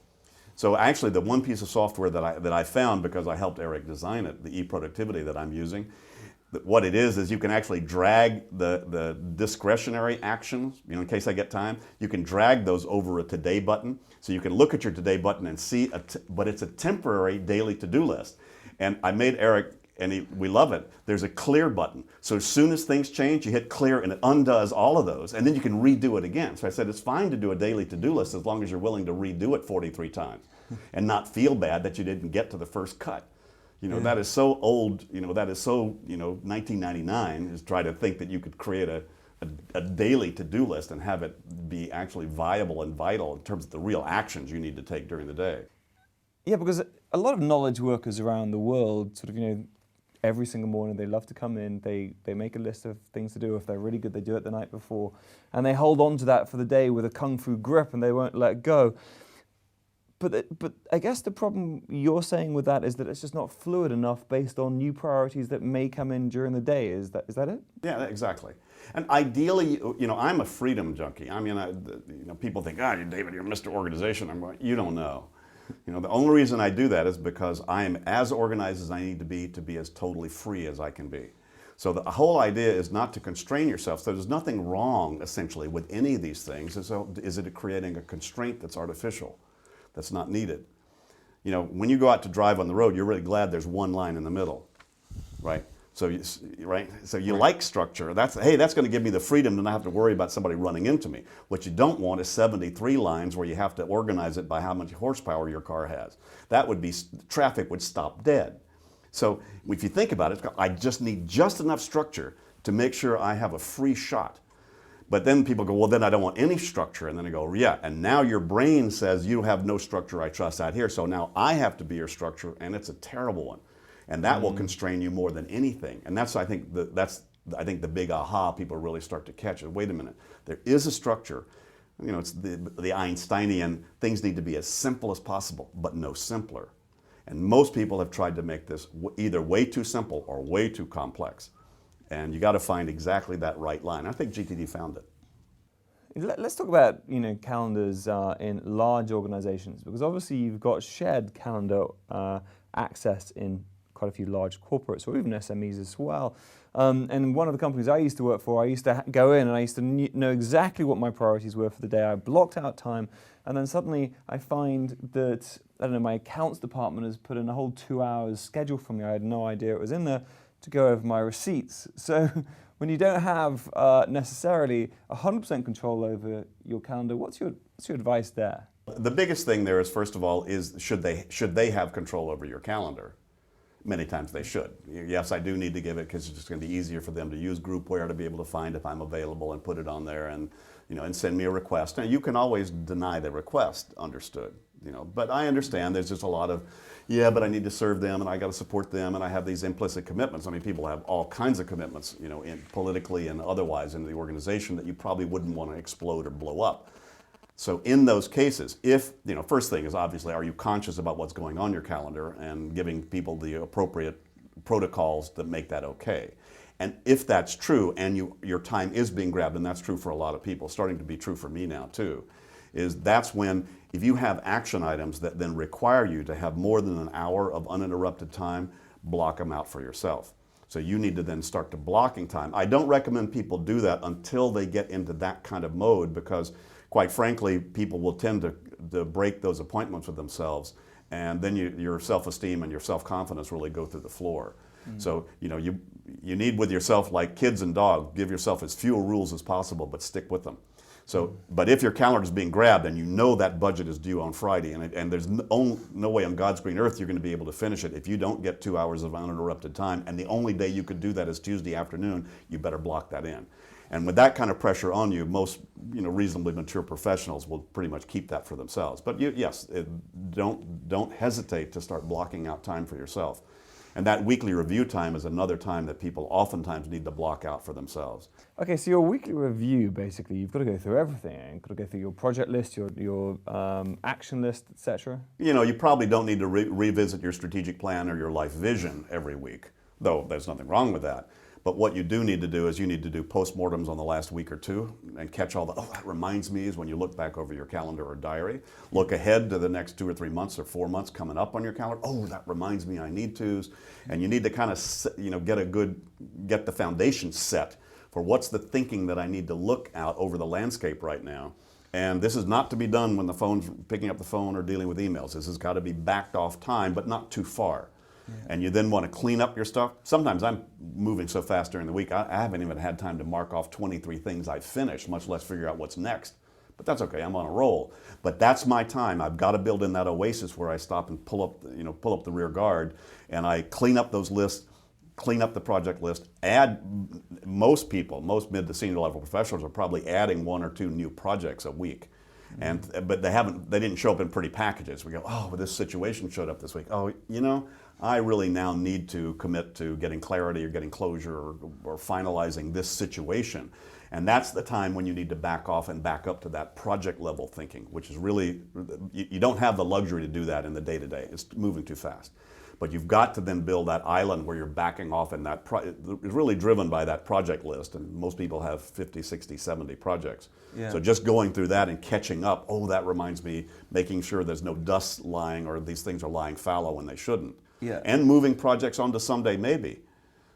So actually, the one piece of software that I found, because I helped Eric design it, the eProductivity that I'm using, what it is you can actually drag the discretionary actions, in case I get time, you can drag those over a today button. So you can look at your today button and see, but it's a temporary daily to-do list. And I made Eric, and we love it, there's a clear button. So as soon as things change, you hit clear and it undoes all of those, and then you can redo it again. So I said, it's fine to do a daily to-do list as long as you're willing to redo it 43 times and not feel bad that you didn't get to the first cut. That is so old, that is so, 1999 is try to think that you could create a daily to-do list and have it be actually viable and vital in terms of the real actions you need to take during the day. Yeah, because a lot of knowledge workers around the world sort of, every single morning they love to come in, they make a list of things to do. If they're really good, they do it the night before. And they hold on to that for the day with a kung fu grip and they won't let go. But I guess the problem you're saying with that is that it's just not fluid enough based on new priorities that may come in during the day. Is that it? Yeah, exactly. And ideally, I'm a freedom junkie. I mean, people think, David, you're Mr. Organization. I'm going, you don't know. The only reason I do that is because I am as organized as I need to be as totally free as I can be. So the whole idea is not to constrain yourself. So there's nothing wrong, essentially, with any of these things. Is it creating a constraint that's artificial, that's not needed? You know, when you go out to drive on the road, you're really glad there's one line in the middle, right? So you like structure. That's going to give me the freedom to not have to worry about somebody running into me. What you don't want is 73 lines where you have to organize it by how much horsepower your car has. That would be, traffic would stop dead. So if you think about it, I just need just enough structure to make sure I have a free shot. But then people go, well, then I don't want any structure. And then I go, yeah, and now your brain says you have no structure I trust out here. So now I have to be your structure, and it's a terrible one. And that will constrain you more than anything. And that's, I think, the big aha people really start to catch it. Wait a minute, there is a structure. You know, it's the Einsteinian, things need to be as simple as possible, but no simpler. And most people have tried to make this either way too simple or way too complex. And you got to find exactly that right line. I think GTD found it. Let's talk about calendars in large organizations, because obviously you've got shared calendar access in quite a few large corporates or even SMEs as well. And one of the companies I used to work for, I used to go in and I used to know exactly what my priorities were for the day. I blocked out time, and then suddenly I find that, I don't know, my accounts department has put in a whole 2 hours schedule for me. I had no idea it was in there to go over my receipts. So when you don't have necessarily 100% control over your calendar, what's your advice there? The biggest thing there is, first of all, is should they have control over your calendar? Many times they should. Yes, I do need to give it because it's just going to be easier for them to use Groupware to be able to find if I'm available and put it on there, and and send me a request. Now you can always deny the request, understood. But I understand there's just a lot of, yeah, but I need to serve them and I got to support them and I have these implicit commitments. I mean, people have all kinds of commitments, politically and otherwise in the organization that you probably wouldn't want to explode or blow up. So in those cases, if, first thing is obviously, are you conscious about what's going on your calendar and giving people the appropriate protocols that make that okay? And if that's true and your time is being grabbed, and that's true for a lot of people, starting to be true for me now too, that's when, if you have action items that then require you to have more than an hour of uninterrupted time, block them out for yourself. So you need to then start to blocking time. I don't recommend people do that until they get into that kind of mode, because quite frankly, people will tend to break those appointments with themselves, and then your self-esteem and your self-confidence really go through the floor. So you need, with yourself, like kids and dogs, give yourself as few rules as possible, but stick with them. So, but if your calendar is being grabbed and that budget is due on Friday, and there's no way on God's green earth you're going to be able to finish it if you don't get 2 hours of uninterrupted time, and the only day you could do that is Tuesday afternoon, you better block that in. And with that kind of pressure on you, most reasonably mature professionals will pretty much keep that for themselves. But don't hesitate to start blocking out time for yourself. And that weekly review time is another time that people oftentimes need to block out for themselves. Okay, so your weekly review, basically, you've got to go through everything. You've got to go through your project list, your action list, etc. You probably don't need to revisit your strategic plan or your life vision every week, though there's nothing wrong with that. But what you do need to do is you need to do postmortems on the last week or two and catch all the, that reminds me, is when you look back over your calendar or diary. Look ahead to the next 2 or 3 months or 4 months coming up on your calendar. Oh, that reminds me I need to's. And you need to kind of, get the foundation set for what's the thinking that I need to look out over the landscape right now. And this is not to be done when the phone's picking up the phone or dealing with emails. This has got to be backed off time, but not too far. Yeah. And you then want to clean up your stuff. Sometimes I'm moving so fast during the week, I haven't even had time to mark off 23 things I've finished, much less figure out what's next. But that's okay, I'm on a roll. But that's my time. I've got to build in that oasis where I stop and pull up the rear guard, and I clean up those lists, clean up the project list, most mid to senior level professionals are probably adding 1 or 2 new projects a week. But they didn't show up in pretty packages. We go, oh, well, this situation showed up this week. Oh, I really now need to commit to getting clarity or getting closure or finalizing this situation. And that's the time when you need to back off and back up to that project level thinking, which is really, you don't have the luxury to do that in the day-to-day. It's moving too fast. But you've got to then build that island where you're backing off, and it's really driven by that project list. And most people have 50, 60, 70 projects. Yeah. So just going through that and catching up, oh, that reminds me, making sure there's no dust lying or these things are lying fallow when they shouldn't. Yeah. And moving projects onto someday maybe.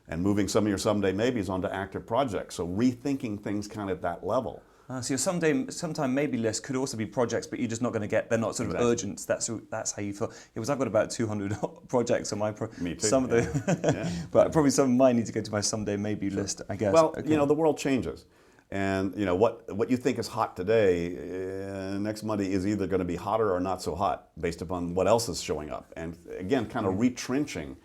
And moving some of your someday maybes onto active projects. So rethinking things kind of at that level. So your sometime maybe list could also be projects, but you're just not going to get. They're not sort of urgent. That's how you feel. Because I've got about 200 projects on my. Me too. Some of the, but probably some of mine need to go to my someday maybe list. I guess. Well, the world changes, and what you think is hot today, next Monday is either going to be hotter or not so hot, based upon what else is showing up. And again, kind of retrenching.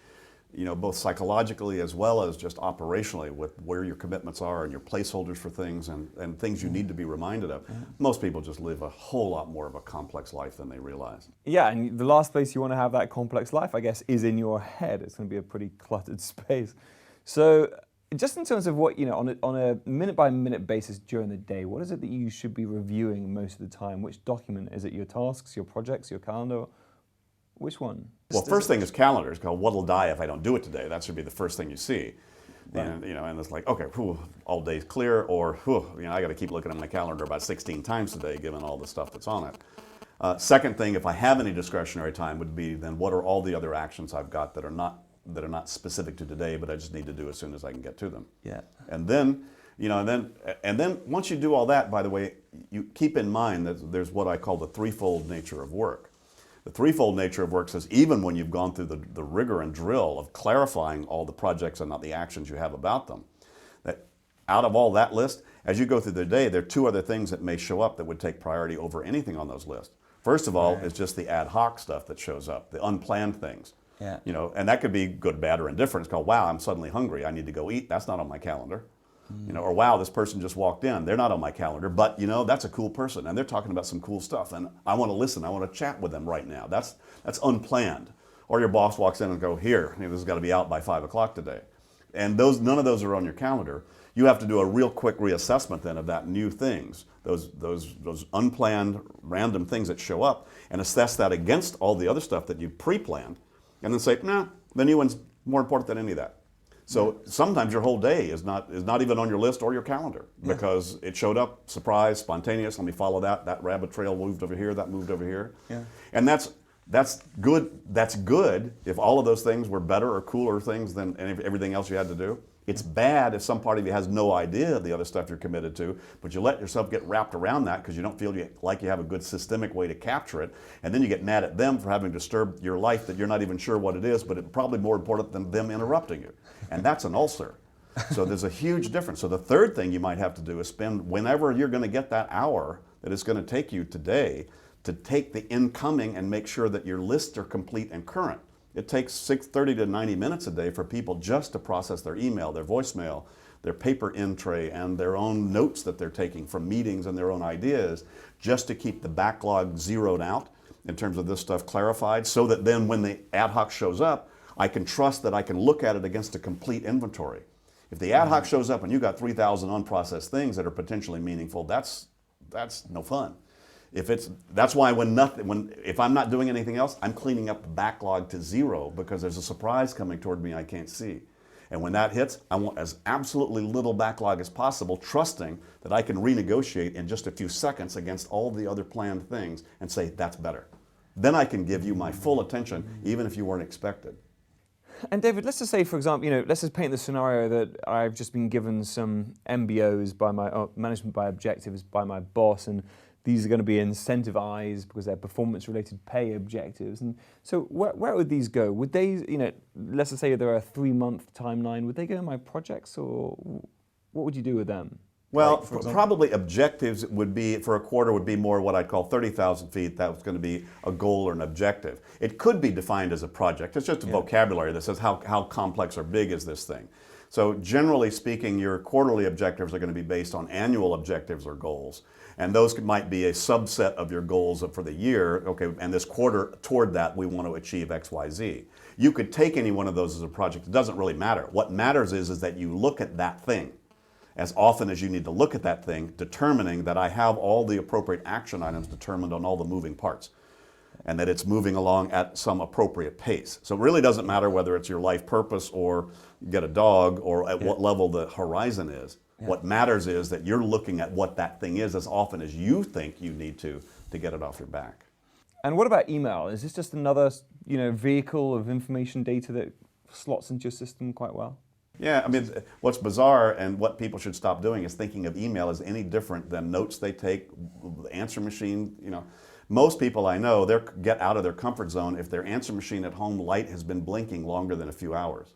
Both psychologically as well as just operationally with where your commitments are and your placeholders for things and things you need to be reminded of. Most people just live a whole lot more of a complex life than they realize. Yeah, and the last place you want to have that complex life, I guess, is in your head. It's going to be a pretty cluttered space. So just in terms of what, on a minute-by-minute basis during the day, what is it that you should be reviewing most of the time? Which document? Is it your tasks, your projects, your calendar? Which one? Well, first thing is calendars, called what'll die if I don't do it today. That should be the first thing you see. Right. And it's like, okay, all day's clear, or I got to keep looking at my calendar about 16 times today, given all the stuff that's on it. Second thing, if I have any discretionary time, would be then what are all the other actions I've got that are not specific to today, but I just need to do as soon as I can get to them. Yeah. And then, and then once you do all that, by the way, you keep in mind that there's what I call the threefold nature of work. The threefold nature of work says even when you've gone through the rigor and drill of clarifying all the projects and not the actions you have about them, that out of all that list, as you go through the day, there are two other things that may show up that would take priority over anything on those lists. First of all, is just the ad hoc stuff that shows up, the unplanned things. Yeah. And that could be good, bad, or indifferent. It's called, wow, I'm suddenly hungry. I need to go eat. That's not on my calendar. Or wow, this person just walked in. They're not on my calendar, but that's a cool person, and they're talking about some cool stuff, and I want to listen. I want to chat with them right now. That's unplanned. Or your boss walks in and go, here, this has got to be out by 5 o'clock today, and none of those are on your calendar. You have to do a real quick reassessment then of that new things, those unplanned, random things that show up, and assess that against all the other stuff that you pre-planned, and then say, nah, the new one's more important than any of that. So sometimes your whole day is not even on your list or your calendar because it showed up, surprise, spontaneous. Let me follow that. That rabbit trail moved over here. That moved over here. Yeah. And that's good. That's good if all of those things were better or cooler things than everything else you had to do. It's bad if some part of you has no idea of the other stuff you're committed to, but you let yourself get wrapped around that because you don't feel like you have a good systemic way to capture it, and then you get mad at them for having disturbed your life that you're not even sure what it is, but it's probably more important than them interrupting you. And that's an ulcer. So there's a huge difference. So the third thing you might have to do is spend whenever you're going to get that hour that it's going to take you today to take the incoming and make sure that your lists are complete and current. It takes 30 to 90 minutes a day for people just to process their email, their voicemail, their paper in tray, and their own notes that they're taking from meetings and their own ideas, just to keep the backlog zeroed out in terms of this stuff clarified, so that then when the ad hoc shows up, I can trust that I can look at it against a complete inventory. If the ad hoc shows up and you got 3,000 unprocessed things that are potentially meaningful, that's no fun. That's why if I'm not doing anything else, I'm cleaning up the backlog to zero because there's a surprise coming toward me I can't see. And when that hits, I want as absolutely little backlog as possible, trusting that I can renegotiate in just a few seconds against all the other planned things and say, that's better. Then I can give you my full attention, even if you weren't expected. And David, let's just say, for example, let's just paint the scenario that I've just been given some MBOs by my management by objectives by my boss, and these are going to be incentivized because they're performance-related pay objectives. And so where would these go? Would they, let's just say there are a 3-month timeline, would they go in my projects, or what would you do with them? Well, probably objectives would be, for a quarter, would be more what I'd call 30,000 feet. That was going to be a goal or an objective. It could be defined as a project. It's just a vocabulary that says how complex or big is this thing. So generally speaking, your quarterly objectives are going to be based on annual objectives or goals. And those might be a subset of your goals for the year. Okay, and this quarter, toward that, we want to achieve X, Y, Z. You could take any one of those as a project. It doesn't really matter. What matters is that you look at that thing as often as you need to look at that thing, determining that I have all the appropriate action items determined on all the moving parts, and that it's moving along at some appropriate pace. So it really doesn't matter whether it's your life purpose or get a dog or at what level the horizon is. Yeah. What matters is that you're looking at what that thing is as often as you think you need to get it off your back. And what about email? Is this just another vehicle of information data that slots into your system quite well? Yeah, I mean, what's bizarre and what people should stop doing is thinking of email as any different than notes they take, the answer machine. You know, most people I know, they get out of their comfort zone if their answer machine at home light has been blinking longer than a few hours.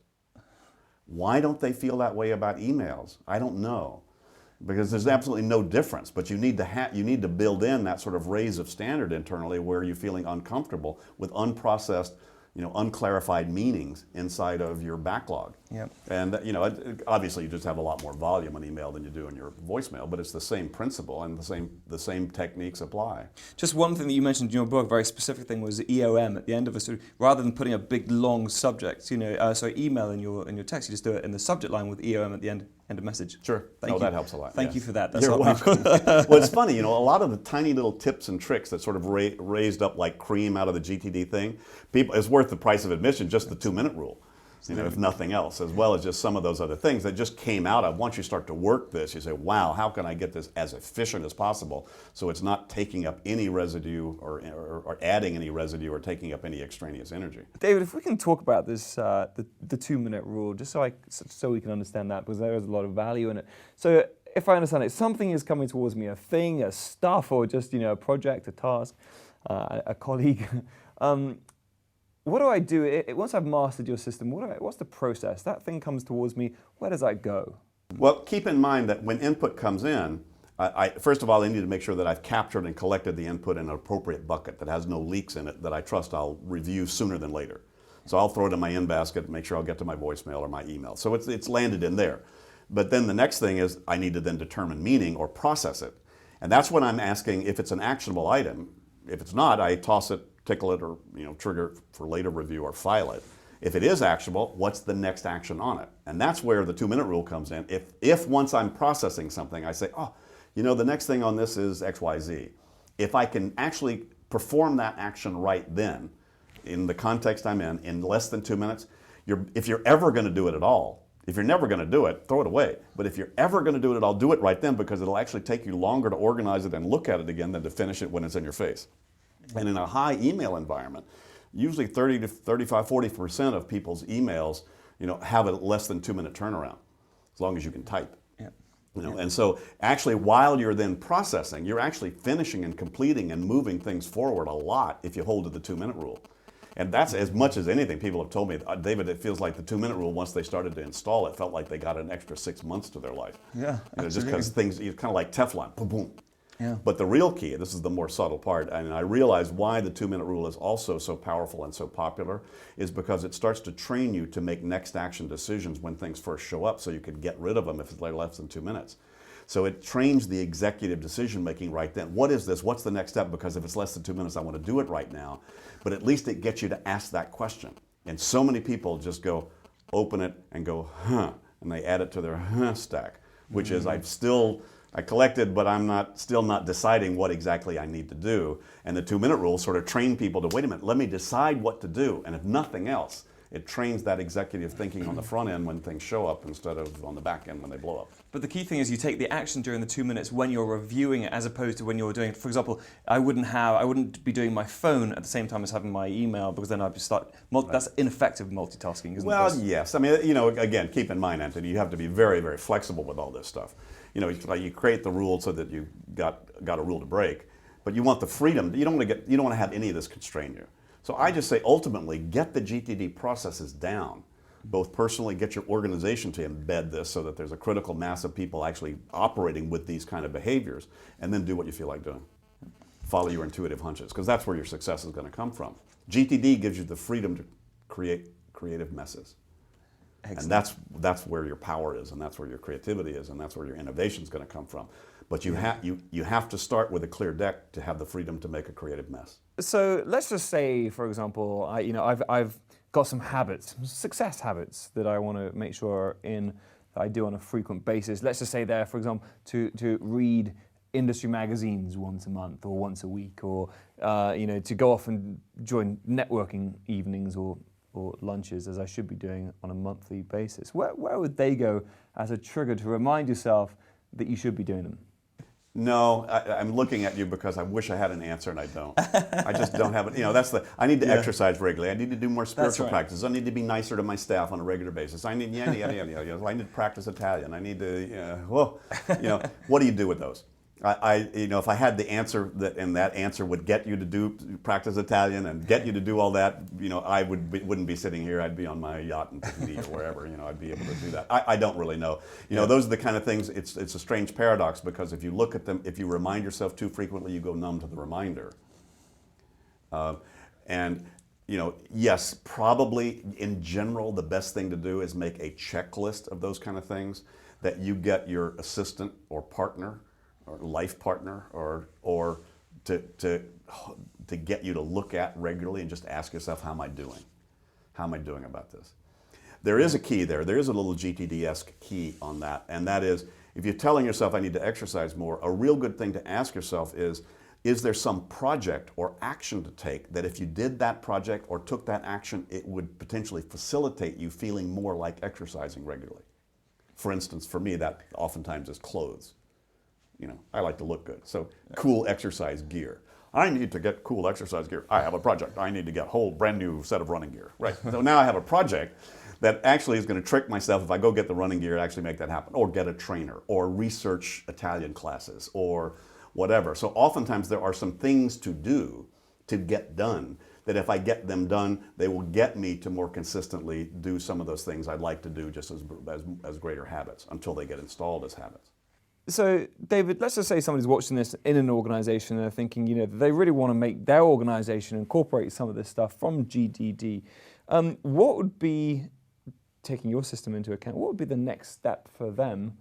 Why don't they feel that way about emails? I don't know. Because there's absolutely no difference, but you need to build in that sort of raise of standard internally where you're feeling uncomfortable with unprocessed, unclarified meanings inside of your backlog. Yep. And obviously you just have a lot more volume on email than you do in your voicemail, but it's the same principle and the same techniques apply. Just one thing that you mentioned in your book, a very specific thing, was EOM at the end of a sort of, rather than putting a big long subject, email in your text, you just do it in the subject line with EOM at the end of message. Sure. That helps a lot. Thank yes. you for that. That's You're welcome. Well, it's funny, a lot of the tiny little tips and tricks that sort of raised up like cream out of the GTD thing, it's worth the price of admission, just the 2-minute rule. If nothing else, as well as just some of those other things that just came out of, once you start to work this, you say, wow, how can I get this as efficient as possible so it's not taking up any residue or adding any residue or taking up any extraneous energy. David, if we can talk about this, the 2-minute rule, just so we can understand that, because there is a lot of value in it. So if I understand it, something is coming towards me, a thing, a stuff, or just a project, a task, a colleague. What do I do? Once I've mastered your system, what's the process? That thing comes towards me, where does that go? Well, keep in mind that when input comes in, first of all, I need to make sure that I've captured and collected the input in an appropriate bucket that has no leaks in it that I trust I'll review sooner than later. So I'll throw it in my in basket, make sure I'll get to my voicemail or my email. So it's landed in there. But then the next thing is I need to then determine meaning or process it. And that's when I'm asking if it's an actionable item. If it's not, I toss it, tickle it, or trigger for later review or file it. If it is actionable, what's the next action on it? And that's where the 2-minute rule comes in. If once I'm processing something, I say, the next thing on this is XYZ. If I can actually perform that action right then, in the context I'm in less than 2 minutes, if you're ever going to do it at all, if you're never going to do it, throw it away. But if you're ever going to do it at all, do it right then, because it'll actually take you longer to organize it and look at it again than to finish it when it's in your face. And in a high email environment, usually 30 to 35, 40% of people's emails, have a less than 2-minute turnaround, as long as you can type. Yeah. And so actually while you're then processing, you're actually finishing and completing and moving things forward a lot if you hold to the 2-minute rule. And that's as much as anything. People have told me, David, it feels like the 2-minute rule, once they started to install it, felt like they got an extra 6 months to their life. Yeah. Just because things, it's kind of like Teflon, boom, boom. Yeah. But the real key, this is the more subtle part, and I realize why the 2-minute rule is also so powerful and so popular, is because it starts to train you to make next action decisions when things first show up, so you can get rid of them if it's less than 2 minutes. So it trains the executive decision making right then. What is this? What's the next step? Because if it's less than 2 minutes, I want to do it right now. But at least it gets you to ask that question. And so many people just go, open it and go, huh, and they add it to their huh stack, which is I collected, but I'm still not deciding what exactly I need to do. And the 2-minute rule sort of trained people to, wait a minute, let me decide what to do. And if nothing else, it trains that executive thinking on the front end when things show up instead of on the back end when they blow up. But the key thing is you take the action during the 2 minutes when you're reviewing it, as opposed to when you're doing, for example, I wouldn't be doing my phone at the same time as having my email, because then I'd start, that's ineffective multitasking, isn't it? Well, yes. I mean, again, keep in mind, Anthony, you have to be very, very flexible with all this stuff. You create the rule so that you got a rule to break, but you want the freedom. You don't want to have any of this constrain you. So I just say, ultimately, get the GTD processes down. Both personally, get your organization to embed this so that there's a critical mass of people actually operating with these kind of behaviors, and then do what you feel like doing. Follow your intuitive hunches, because that's where your success is going to come from. GTD gives you the freedom to create creative messes. Excellent. And that's where your power is, and that's where your creativity is, and that's where your innovation is going to come from. But you have to start with a clear deck to have the freedom to make a creative mess. So let's just say, for example, I've got some habits, success habits that I want to make sure that I do on a frequent basis. Let's just say there, for example, to read industry magazines once a month or once a week, or to go off and join networking evenings or lunches, as I should be doing on a monthly basis. Where would they go as a trigger to remind yourself that you should be doing them? No, I'm looking at you because I wish I had an answer and I don't. I just don't have it. You know, that's the. I need to exercise regularly. I need to do more spiritual practices. I need to be nicer to my staff on a regular basis. I need yada yada yada yada. I need to practice Italian. I need to. What do you do with those? If I had the answer and that answer would get you to practice Italian and get you to do all that, I wouldn't be sitting here. I'd be on my yacht in Tahiti or wherever. I'd be able to do that. I don't really know. Those are the kind of things. It's a strange paradox because if you look at them, if you remind yourself too frequently, you go numb to the reminder. Yes, probably in general, the best thing to do is make a checklist of those kind of things that you get your assistant or partner or life partner or to get you to look at regularly and just ask yourself, how am I doing? How am I doing about this? There is a key there. There is a little GTD-esque key on that, and that is, if you're telling yourself I need to exercise more, a real good thing to ask yourself is there some project or action to take that if you did that project or took that action, it would potentially facilitate you feeling more like exercising regularly? For instance, for me, that oftentimes is clothes. I like to look good. So cool exercise gear. I need to get cool exercise gear. I have a project. I need to get a whole brand new set of running gear. Right. So now I have a project that actually is going to trick myself. If I go get the running gear, actually make that happen, or get a trainer, or research Italian classes, or whatever. So oftentimes there are some things to do to get done that if I get them done, they will get me to more consistently do some of those things I'd like to do just as greater habits until they get installed as habits. So, David, let's just say somebody's watching this in an organization and they're thinking, they really want to make their organization incorporate some of this stuff from GTD. What would be, taking your system into account, what would be the next step for them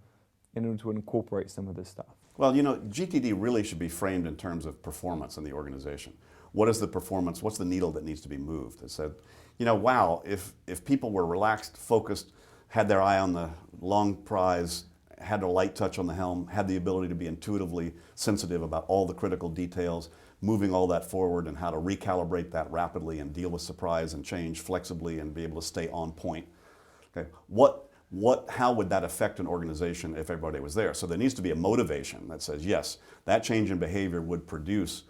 in order to incorporate some of this stuff? Well, GTD really should be framed in terms of performance in the organization. What is the performance? What's the needle that needs to be moved? It said, wow, if people were relaxed, focused, had their eye on the long prize, had a light touch on the helm, had the ability to be intuitively sensitive about all the critical details, moving all that forward and how to recalibrate that rapidly and deal with surprise and change flexibly and be able to stay on point. Okay, how would that affect an organization if everybody was there? So there needs to be a motivation that says, yes, that change in behavior would produce,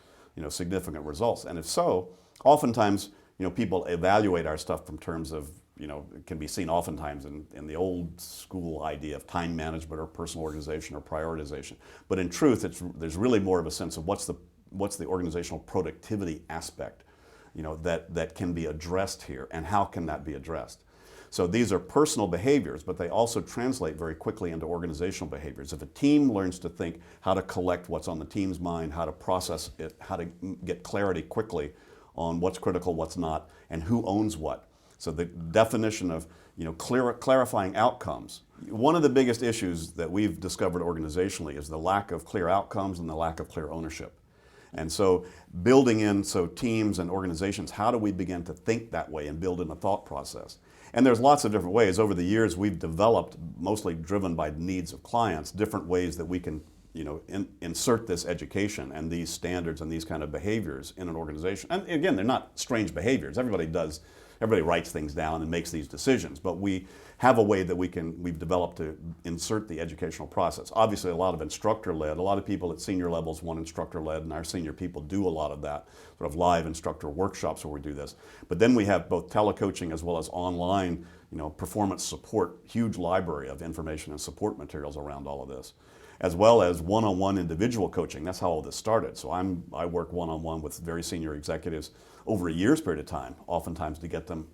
significant results. And if so, oftentimes, people evaluate our stuff from terms of, it can be seen oftentimes in the old school idea of time management or personal organization or prioritization. But in truth, there's really more of a sense of what's the organizational productivity aspect, that can be addressed here, and how can that be addressed? So these are personal behaviors, but they also translate very quickly into organizational behaviors. If a team learns to think how to collect what's on the team's mind, how to process it, how to get clarity quickly on what's critical, what's not, and who owns what. So the definition of clarifying outcomes. One of the biggest issues that we've discovered organizationally is the lack of clear outcomes and the lack of clear ownership. And so building in, teams and organizations, how do we begin to think that way and build in a thought process? And there's lots of different ways. Over the years, we've developed, mostly driven by needs of clients, different ways that we can insert this education and these standards and these kind of behaviors in an organization. And again, they're not strange behaviors. Everybody writes things down and makes these decisions, but we have a way that we've developed to insert the educational process. Obviously, a lot of instructor-led. A lot of people at senior levels want instructor-led, and our senior people do a lot of that, sort of live instructor workshops where we do this. But then we have both telecoaching as well as online, performance support, huge library of information and support materials around all of this, as well as one-on-one individual coaching. That's how all this started. So I work one-on-one with very senior executives over a year's period of time, oftentimes to get them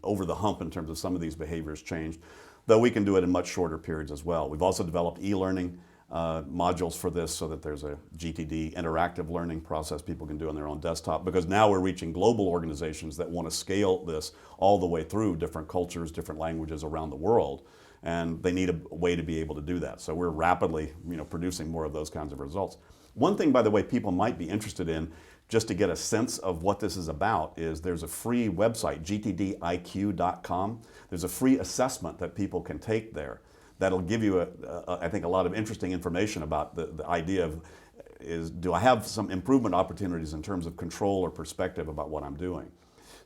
over the hump in terms of some of these behaviors changed, though we can do it in much shorter periods as well. We've also developed e-learning modules for this so that there's a GTD interactive learning process people can do on their own desktop, because now we're reaching global organizations that want to scale this all the way through different cultures, different languages around the world. And they need a way to be able to do that. So we're rapidly, producing more of those kinds of results. One thing, by the way, people might be interested in, just to get a sense of what this is about, is there's a free website, gtdiq.com. There's a free assessment that people can take there that'll give you, I think, a lot of interesting information about the idea of, do I have some improvement opportunities in terms of control or perspective about what I'm doing?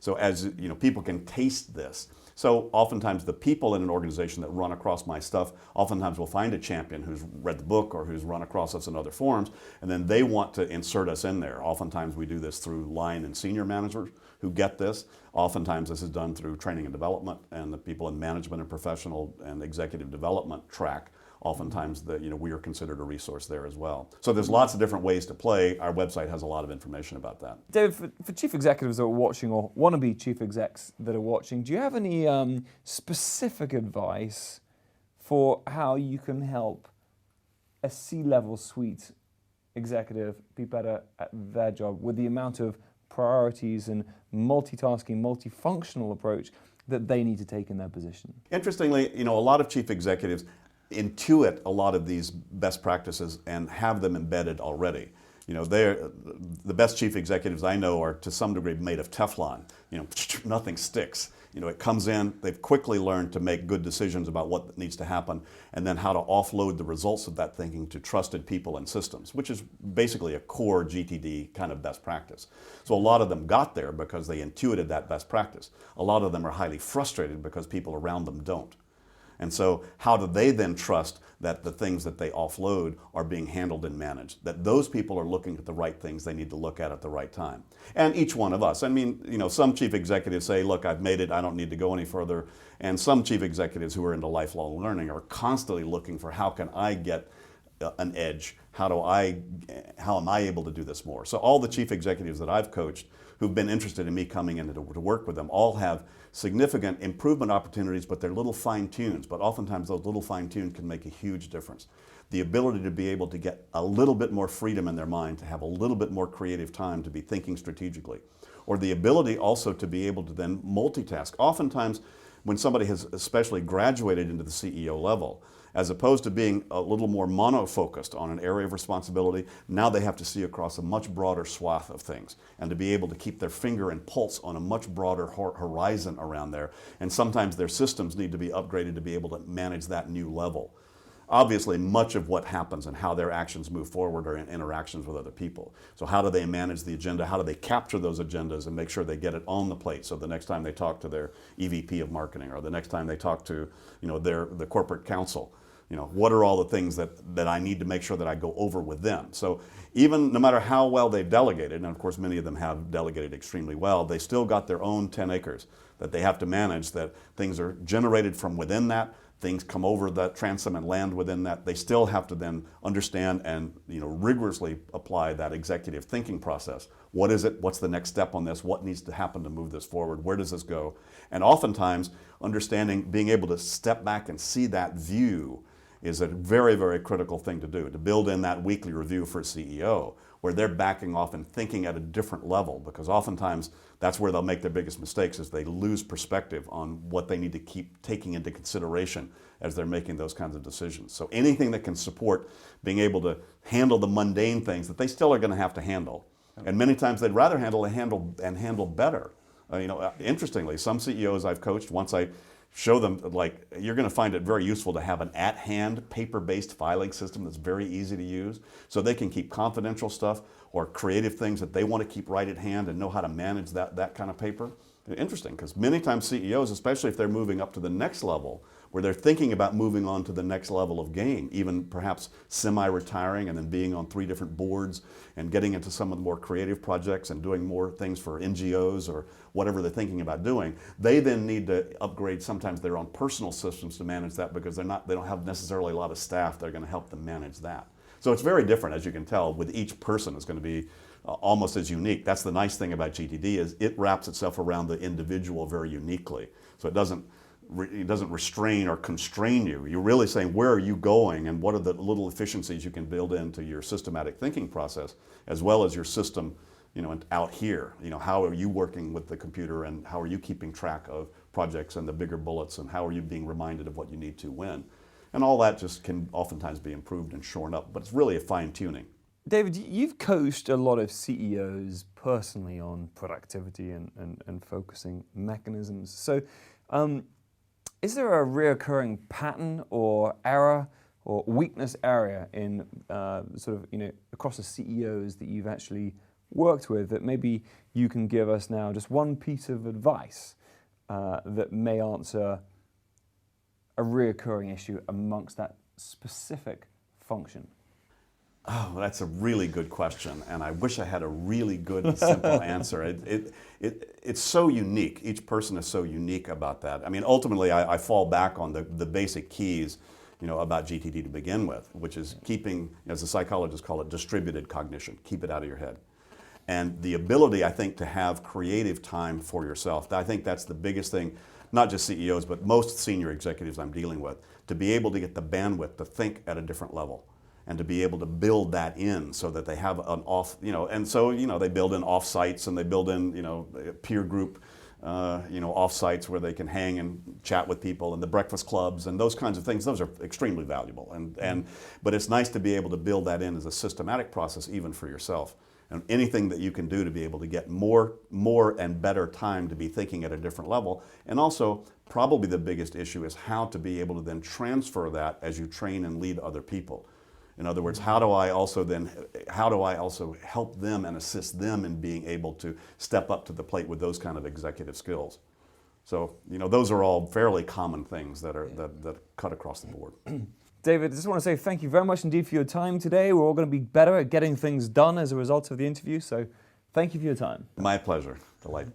So as people can taste this. So oftentimes the people in an organization that run across my stuff oftentimes will find a champion who's read the book or who's run across us in other forums, and then they want to insert us in there. Oftentimes we do this through line and senior managers who get this. Oftentimes this is done through training and development, and the people in management and professional and executive development track. Oftentimes we are considered a resource there as well. So there's lots of different ways to play. Our website has a lot of information about that. David, for chief executives that are watching, or wannabe chief execs that are watching, do you have any specific advice for how you can help a C-level suite executive be better at their job with the amount of priorities and multitasking, multifunctional approach that they need to take in their position? Interestingly, a lot of chief executives intuit a lot of these best practices and have them embedded already. The best chief executives I know are to some degree made of Teflon. Nothing sticks. It comes in, they've quickly learned to make good decisions about what needs to happen, and then how to offload the results of that thinking to trusted people and systems, which is basically a core GTD kind of best practice. So a lot of them got there because they intuited that best practice. A lot of them are highly frustrated because people around them don't. And so how do they then trust that the things that they offload are being handled and managed? That those people are looking at the right things they need to look at the right time. And each one of us, some chief executives say, look, I've made it, I don't need to go any further. And some chief executives who are into lifelong learning are constantly looking for how can I get an edge? How am I able to do this more? So all the chief executives that I've coached who've been interested in me coming in to work with them all have significant improvement opportunities, but they're little fine tunes. But oftentimes those little fine tunes can make a huge difference. The ability to be able to get a little bit more freedom in their mind, to have a little bit more creative time to be thinking strategically, or the ability also to be able to then multitask. Oftentimes when somebody has especially graduated into the CEO level, as opposed to being a little more mono-focused on an area of responsibility, now they have to see across a much broader swath of things and to be able to keep their finger and pulse on a much broader horizon around there. And sometimes their systems need to be upgraded to be able to manage that new level. Obviously, much of what happens and how their actions move forward are in interactions with other people. So how do they manage the agenda? How do they capture those agendas and make sure they get it on the plate? So the next time they talk to their EVP of marketing, or the next time they talk to the corporate counsel, what are all the things that I need to make sure that I go over with them? So even no matter how well they've delegated, and of course many of them have delegated extremely well, they still got their own 10 acres that they have to manage, that things are generated from within that, things come over that transom and land within that. They still have to then understand and rigorously apply that executive thinking process. What is it? What's the next step on this? What needs to happen to move this forward? Where does this go? And oftentimes understanding, being able to step back and see that view is a very, very critical thing to do, to build in that weekly review for a CEO, where they're backing off and thinking at a different level, because oftentimes that's where they'll make their biggest mistakes, is they lose perspective on what they need to keep taking into consideration as they're making those kinds of decisions. So anything that can support being able to handle the mundane things that they still are going to have to handle, and many times they'd rather handle better. Interestingly, some CEOs I've coached, once I show them, like, you're going to find it very useful to have an at-hand paper-based filing system that's very easy to use, so they can keep confidential stuff or creative things that they want to keep right at hand and know how to manage that kind of paper. Interesting, because many times CEOs, especially if they're moving up to the next level, where they're thinking about moving on to the next level of game, even perhaps semi-retiring and then being on 3 different boards and getting into some of the more creative projects and doing more things for NGOs or whatever they're thinking about doing, they then need to upgrade sometimes their own personal systems to manage that, because they don't have necessarily a lot of staff that are going to help them manage that. So it's very different, as you can tell, with each person. It's going to be almost as unique. That's the nice thing about GTD, is it wraps itself around the individual very uniquely. So it doesn't restrain or constrain you. You're really saying, where are you going and what are the little efficiencies you can build into your systematic thinking process, as well as your system, out here. How are you working with the computer, and how are you keeping track of projects and the bigger bullets, and how are you being reminded of what you need to when? And all that just can oftentimes be improved and shorn up, but it's really a fine-tuning. David, you've coached a lot of CEOs personally on productivity and focusing mechanisms. So is there a reoccurring pattern or error or weakness area in across the CEOs that you've actually worked with, that maybe you can give us now just one piece of advice that may answer a reoccurring issue amongst that specific function? Oh, that's a really good question, and I wish I had a really good and simple answer. It's so unique. Each person is so unique about that. I mean, ultimately, I fall back on the basic keys, about GTD to begin with, which is keeping, as the psychologists call it, distributed cognition. Keep it out of your head. And the ability, I think, to have creative time for yourself. I think that's the biggest thing, not just CEOs, but most senior executives I'm dealing with, to be able to get the bandwidth to think at a different level and to be able to build that in so that they have an and so, they build in off-sites and they build in, peer group, off-sites where they can hang and chat with people, and the breakfast clubs and those kinds of things. Those are extremely valuable. But it's nice to be able to build that in as a systematic process even for yourself. And anything that you can do to be able to get more and better time to be thinking at a different level. And also, probably the biggest issue is how to be able to then transfer that as you train and lead other people. In other words, how do I also help them and assist them in being able to step up to the plate with those kind of executive skills? So, those are all fairly common things that cut across the board. David, I just want to say thank you very much indeed for your time today. We're all going to be better at getting things done as a result of the interview, so thank you for your time. My pleasure. Delight.